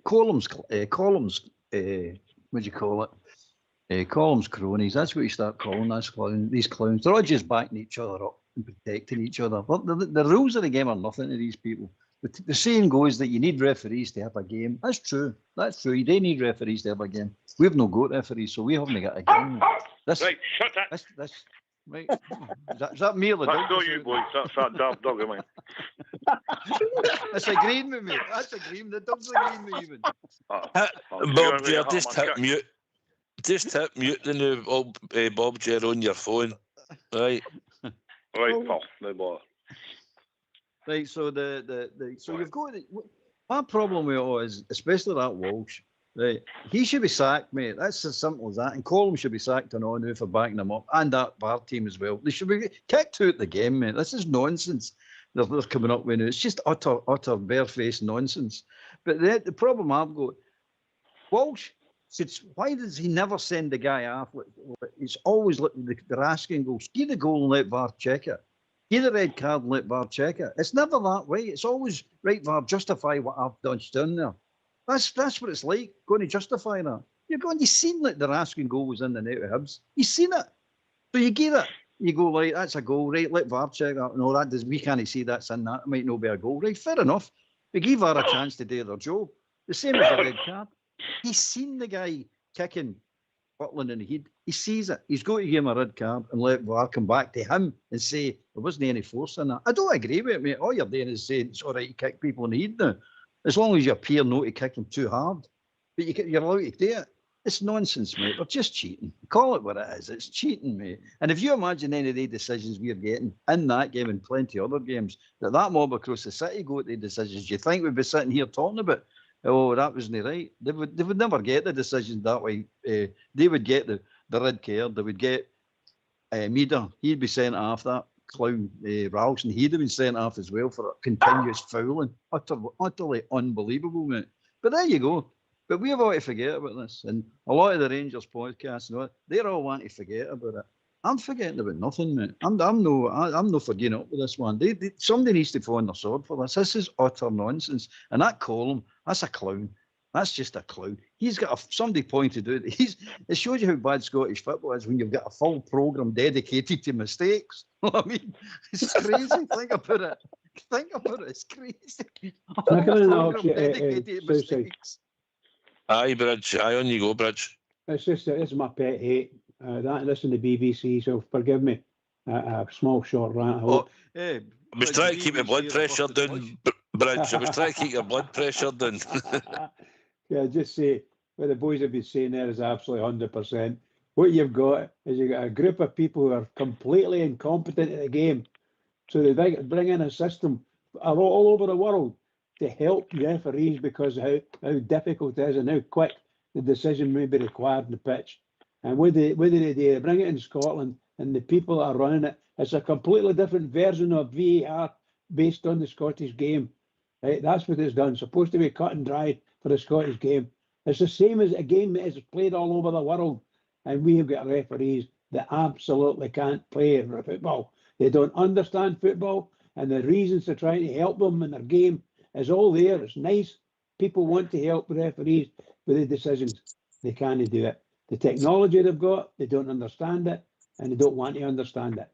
columns, what do you call it? Columns cronies. That's what you start calling these clowns. They're all just backing each other up and protecting each other. But the rules of the game are nothing to these people. The saying goes that you need referees to have a game. That's true. That's true. You do need referees to have a game. We've no got referees, so we haven't got a game.
Right, shut it.
Right. Is that me or the dog?
That's not you, boys. That's that damn dog of mine.
That's agreeing with me. That's agreeing. The dog's agreeing with you.
Bob Jer, just hit mute. Just hit mute the new Bob Jer on your phone. Right.
Right, pal. No bother.
Right, so so you've got my problem with it all is, especially that Walsh, right? He should be sacked, mate. That's as simple as that. And Colm should be sacked and on for backing him up, and that VAR team as well. They should be kicked out the game, mate. This is nonsense. They're coming up with now. It's just utter barefaced nonsense. But the problem I've got, Walsh. Why does he never send the guy off? It's always they're asking goals. Give the goal and let VAR check it. Give the red card and let VAR check it. It's never that way. It's always, right, VAR, justify what I've done there. That's what it's like, going to justify that. You've seen that the Raskin goal was in the net of Hibs. You've seen it. So you give it. You go, right, that's a goal, right, let VAR check that. No, that does, we can't see that's in that. It might not be a goal. Right, fair enough. We give VAR a chance to do their job. The same as the red card. He's seen the guy kicking Butland in the head. He sees it. He's got to give him a red card and let VAR come back to him and say there wasn't any force in that. I don't agree with it, mate. All you're doing is saying it's all right to kick people in the head now, as long as you appear not to kick them too hard. But you're allowed to do it. It's nonsense, mate. We're just cheating. Call it what it is. It's cheating, mate. And if you imagine any of the decisions we're getting in that game and plenty of other games, that mob across the city go to the decisions, do you think we'd be sitting here talking about, oh, that wasn't right? They would never get the decisions that way. They would get the red card. They would get Meader. He'd be sent off, that clown Ralston. He'd have been sent off as well for continuous fouling. Utterly unbelievable, mate. But there you go. But we've all to forget about this. And a lot of the Rangers podcasts, they're all wanting to forget about it. I'm forgetting about nothing, mate. I'm no forgetting up with this one. Somebody needs to fall on their sword for this. This is utter nonsense. And that column, that's a clown. That's just a clown. He's got somebody pointed out. It shows you how bad Scottish football is when you've got a full programme dedicated to mistakes. I mean, it's crazy. Think about it. It's crazy.
Dedicated
to mistakes.
Aye, Bridge. Aye, on you go, Bridge.
It's just it's my pet hate. That's in the BBC, so forgive me. A small short rant.
I was trying to keep your blood pressure down, Bridge. I was trying to keep your blood pressure down.
Yeah, just say what the boys have been saying there is absolutely 100%. What you've got is you've got a group of people who are completely incompetent at the game. So they bring in a system all over the world to help referees because how difficult it is and how quick the decision may be required in the pitch. And what do they do? They bring it in Scotland, and the people that are running it, it's a completely different version of VAR based on the Scottish game. Right? That's what it's done. Supposed to be cut and dried for the Scottish game. It's the same as a game that is played all over the world. And we have got referees that absolutely can't play football. They don't understand football, and the reasons to try to help them in their game is all there. It's nice. People want to help referees with the decisions. They can't do it. The technology they've got, they don't understand it, and they don't want to understand it.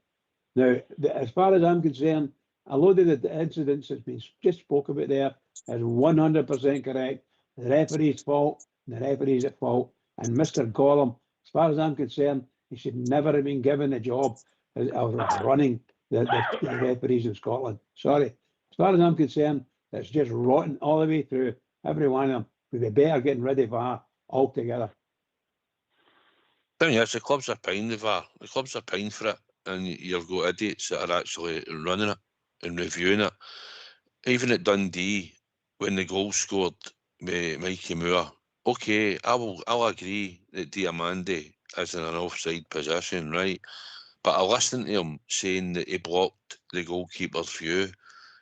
Now, as far as I'm concerned, a lot of the incidents that's been just spoke about there is 100% correct. The referee's fault, the referee's at fault. And Mr. Gollum, as far as I'm concerned, he should never have been given the job of running the referees in Scotland. Sorry. As far as I'm concerned, it's just rotten all the way through. Every one of them. We'd be better getting rid of VAR altogether.
Thing is, the clubs are paying the VAR. The clubs are paying for it, and you've got idiots that are actually running it and reviewing it. Even at Dundee, when the goal scored by Mikey Moore, okay, I'll agree that Diamandi is in an offside position, right? But I listened to him saying that he blocked the goalkeeper's view.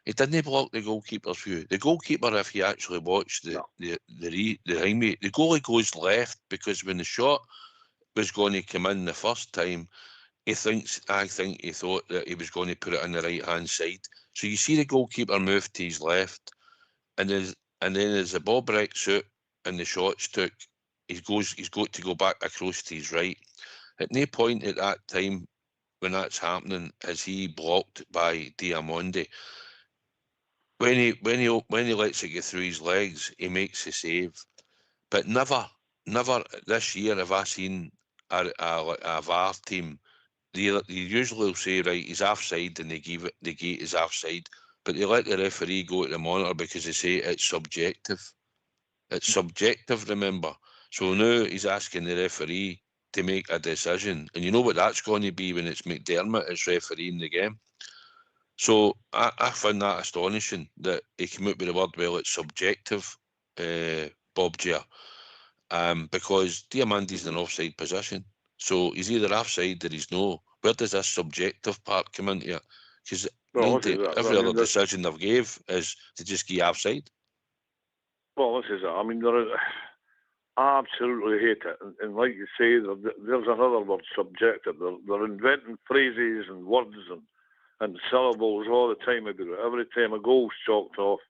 He didn't block the goalkeeper's view. The goalkeeper, if you actually watch the highway, the goalie goes left because when the shot was going to come in the first time, I think he thought that he was going to put it on the right hand side. So you see the goalkeeper move to his left, and then as the ball breaks out and the shots took, he's got to go back across to his right. At no point at that time when that's happening is he blocked by Diamandi. When he lets it get through his legs, he makes the save. But never this year have I seen a VAR team. They usually will say, right, he's offside, and the gate is offside, but they let the referee go to the monitor because they say it's subjective. It's subjective, remember. So now he's asking the referee to make a decision, and you know what that's going to be when it's McDermott is refereeing the game. So I find that astonishing that he came out with the word, well, it's subjective, Bob Jere, because Diamandi's in an offside position. So he's either offside or he's no. Where does this subjective part come into it? Because every other decision they've gave is to just get offside.
Well, this is it. I mean, I absolutely hate it. And like you say, there's another word, subjective. They're inventing phrases and words and syllables all the time about it. Every time a goal's chalked off,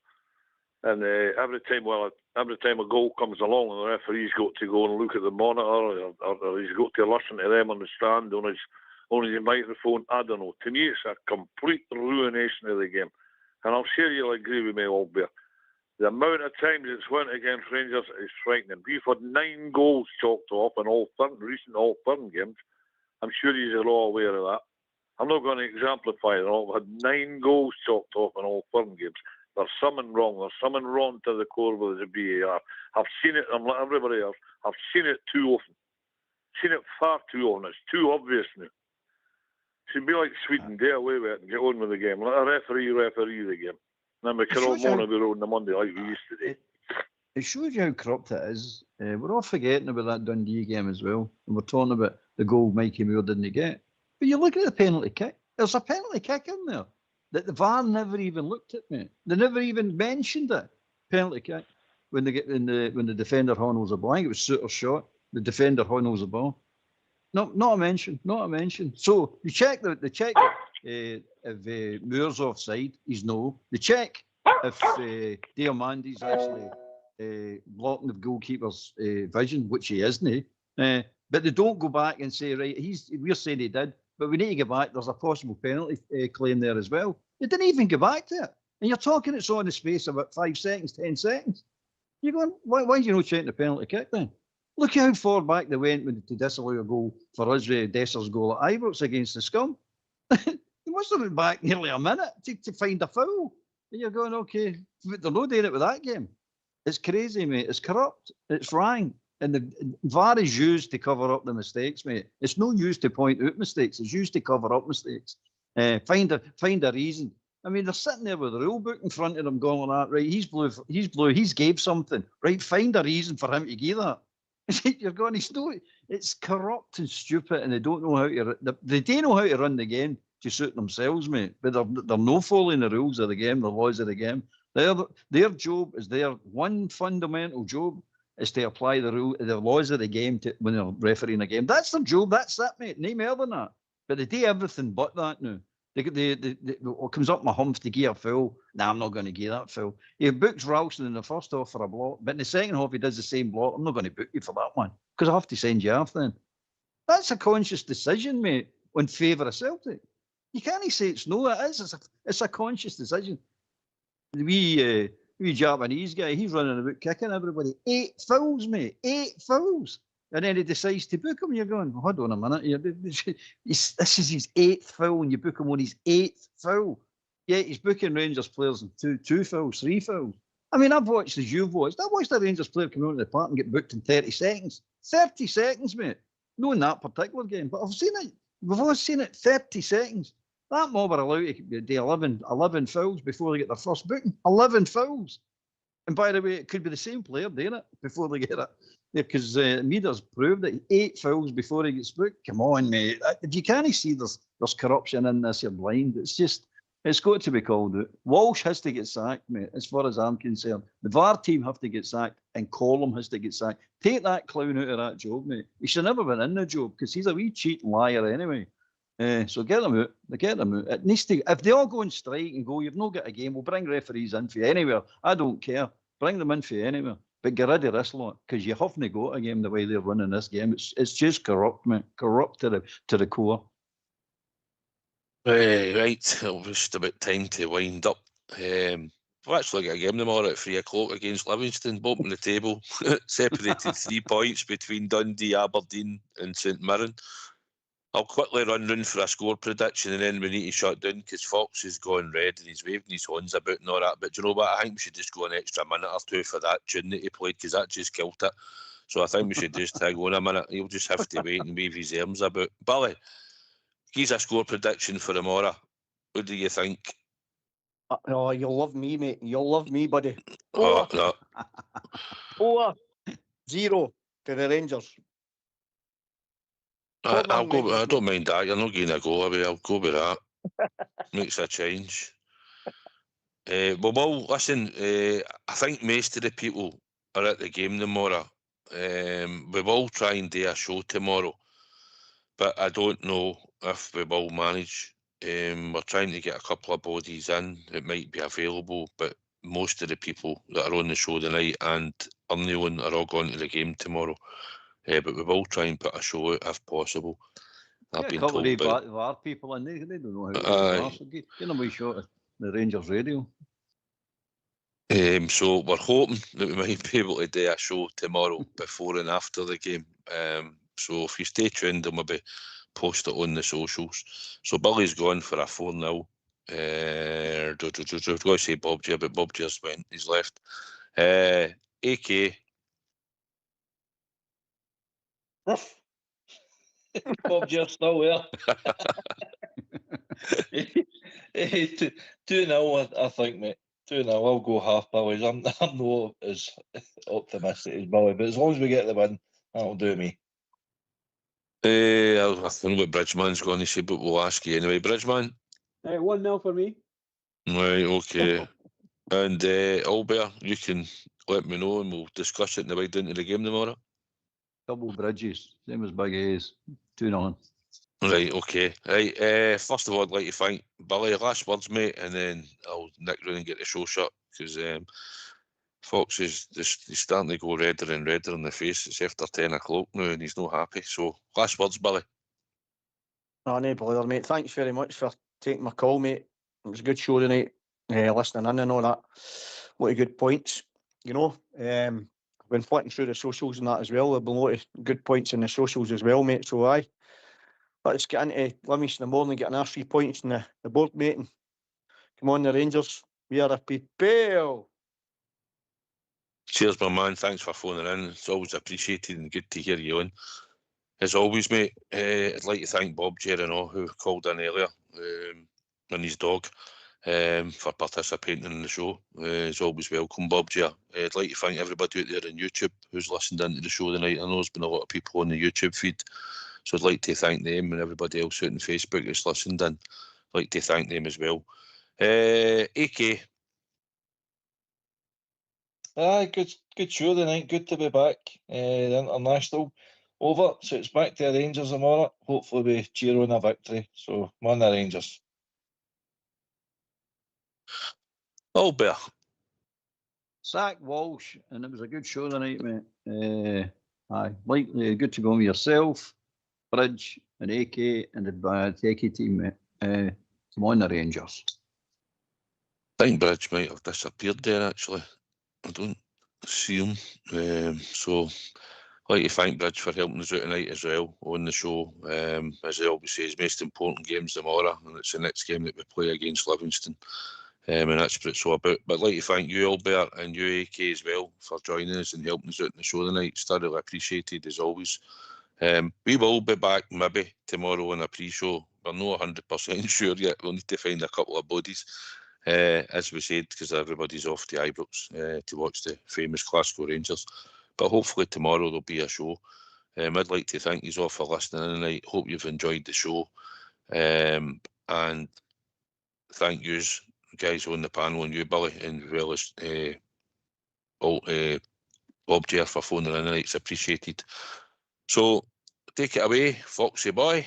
and every time a goal comes along, and the referee's got to go and look at the monitor, or he's got to listen to them on the stand on his microphone. I don't know. To me, it's a complete ruination of the game. And I'm sure you'll agree with me, Albert. The amount of times it's went against Rangers is frightening. We've had 9 goals chalked off in recent all-firm games. I'm sure you're all aware of that. I'm not going to exemplify it all. We've had 9 goals chalked off in all-firm games. There's something wrong. There's something wrong to the core with the VAR. I've seen it, I'm like everybody else, I've seen it too often. Seen it far too often. It's too obvious now. Should be like Sweden, get away with it and get on with the game. Let a referee the game. Then we can all moan about it on the Monday like we used to do.
It shows you how corrupt it is. We're all forgetting about that Dundee game as well. And we're talking about the goal Mikey Moore didn't get. But you look at the penalty kick. There's a penalty kick in there that the VAR never even looked at, mate. They never even mentioned it. Penalty kick. When the defender handles a ball. I think it was Suter's shot. The defender handles the ball. Not a mention. So you check if Moore's offside, he's no. They check if Diamandi's actually blocking the goalkeeper's vision, which he isn't. But they don't go back and say, right, we're saying he did, but we need to go back. There's a possible penalty claim there as well. They didn't even go back to it. And you're talking it's on the space of about 5 seconds, 10 seconds. You're going, why are you not checking the penalty kick then? Look how far back they went to disallow a goal for us, Desser's goal at Ibrox against the Scum. They must have been back nearly a minute to find a foul. And you're going, okay, but they're not doing it with that game. It's crazy, mate. It's corrupt. It's wrong. And the VAR is used to cover up the mistakes, mate. It's no use to point out mistakes. It's used to cover up mistakes. Find a reason. I mean, they're sitting there with the rule book in front of them going like that, right, he's blue, he's gave something. Right, find a reason for him to give that. You're going, it's corrupt and stupid, and they don't know how to. They do know how to run the game to suit themselves, mate. But they're no following the rules of the game, the laws of the game. Their job is one fundamental job is to apply the laws of the game when they're refereeing a game. That's their job. That's it, mate. No more than that. But they do everything but that now. It comes up my humph to give a foul. Nah, I'm not going to give that foul. He books Ralston in the first half for a block, but in the second half he does the same block. I'm not going to book you for that one because I have to send you off then. That's a conscious decision, mate, in favour of Celtic. You can't say it's no, it is. It's a conscious decision. The wee Japanese guy, he's running about kicking everybody. 8 fouls, mate. 8 fouls. And then he decides to book him. You're going, hold on a minute. This is his 8th foul, and you book him on his 8th foul. Yeah, he's booking Rangers players in two fouls, 3 fouls. I mean, I've watched as you've watched. I watched a Rangers player come out of the park and get booked in 30 seconds. 30 seconds, mate. Not in that particular game, but I've seen it. We've all seen it 30 seconds. That mob are allowed to do 11 fouls before they get their first booking. 11 fouls. And by the way, it could be the same player doing it before they get it. Because Meader's proved that 8 fouls before he gets booked. Come on, mate. If you can't see there's corruption in this, you're blind. It's got to be called out. Walsh has to get sacked, mate, as far as I'm concerned. The VAR team have to get sacked, and Colum has to get sacked. Take that clown out of that job, mate. He should never been in the job because he's a wee cheating liar anyway. So get them out. Get them out. It needs to. If they all go on strike and go, you've not got a game, we'll bring referees in for you anywhere. I don't care. Bring them in for you anywhere. But get rid of this lot because you haven't got a game the way they're running this game. It's just corrupt, mate. Corrupt to the core.
Right, it was just about time to wind up. We've actually got a game tomorrow at 3 o'clock against Livingston, bottom of the table, separated 3 points between Dundee, Aberdeen and St Mirren. I'll quickly run round for a score prediction and then we need to shut down because Fox is going red and he's waving his horns about and all that. But do you know what? I think we should just go an extra minute or 2 for that tune that he played because that just killed it. So I think we should just hang on a minute. He'll just have to wait and wave his arms about. Billy, here's a score prediction for tomorrow. What do you think?
Oh, you'll love me, mate. You'll love me, buddy.
Oh, no.
4-0 to the Rangers.
I'll go. I don't mind that. You're not getting a go away. I'll go with that. Makes a change. Well, listen. I think most of the people are at the game tomorrow. We will try and do a show tomorrow, but I don't know if we will manage We're trying to get a couple of bodies in that might be available, but most of the people that are on the show tonight and Arneil are all going to the game tomorrow. But we will try and put a show out if possible. I've been told
of
by
VAR people in there, they don't know how to use VAR, so get them a wee shot at the Rangers radio.
so we're hoping that we might be able to do a show tomorrow before and after the game. So if you stay tuned, I'll maybe post it on the socials. So Billy's gone for a 4-0. I was going to say Bob J, but Bob just went. He's left. AK.
Bob J's still there. 2-0, I think, mate. 2-0. I'll go half Billy's. I'm not as optimistic as Billy, but as long as we get the win, that'll do me.
I don't know what Bridgeman's going to say, but we'll ask you anyway. Bridgeman?
1-0 for me.
Right, okay. And Albert, you can let me know and we'll discuss it in the way down to the game tomorrow.
Double Bridges, same as Big A's, 2-0.
Right, okay. Right, first of all, I'd like to thank Billy. Last words, mate, and then I'll nick round and get the show shut, because Fox is he's starting to go redder and redder in the face. It's after 10 o'clock now and he's not happy. So, last words, Billy.
No bother, mate. Thanks very much for taking my call, mate. It was a good show tonight. Listening in and all that. What a good points, you know. I've been flicking through the socials and that as well. There've been a lot of good points in the socials as well, mate. So aye. Let's get into Livingston in the morning, getting our 3 points in the board, mate. And come on, the Rangers. We are a people.
Cheers, my man. Thanks for phoning in. It's always appreciated and good to hear you on. As always, mate, I'd like to thank Bob Gerano, who called in earlier, and his dog, for participating in the show. As always, welcome, Bob Ger. I'd like to thank everybody out there on YouTube who's listened into the show tonight. I know there's been a lot of people on the YouTube feed, so I'd like to thank them and everybody else out on Facebook that's listened in. I'd like to thank them as well. AK.
Aye, good show tonight. Good to be back. The international over, so it's back to the Rangers tomorrow. Hopefully we cheer on a victory. So, come on, the Rangers.
Albert.
Sack Walsh, and it was a good show tonight, mate. Aye, good to go with yourself, Bridge, and AK, and the Techie team, mate. Come on, the Rangers.
I think Bridge might have disappeared there, actually. I don't see him. So, I'd like to thank Bridge for helping us out tonight as well on the show. As I always say, his most important game's tomorrow, and it's the next game that we play against Livingston. And that's what it's all about. But I'd like to thank you, Albert, and you, AK, as well, for joining us and helping us out in the show tonight. It's thoroughly appreciated, as always. We will be back maybe tomorrow on a pre-show. We're not 100% sure yet. We'll need to find a couple of bodies, as we said, because everybody's off to Ibrox to watch the famous Glasgow Rangers. But hopefully tomorrow there'll be a show. I'd like to thank you all for listening tonight. Hope you've enjoyed the show. And thank you guys on the panel, and you, Billy, and as well as Bob J for phoning in tonight. It's appreciated. So take it away, Foxy boy.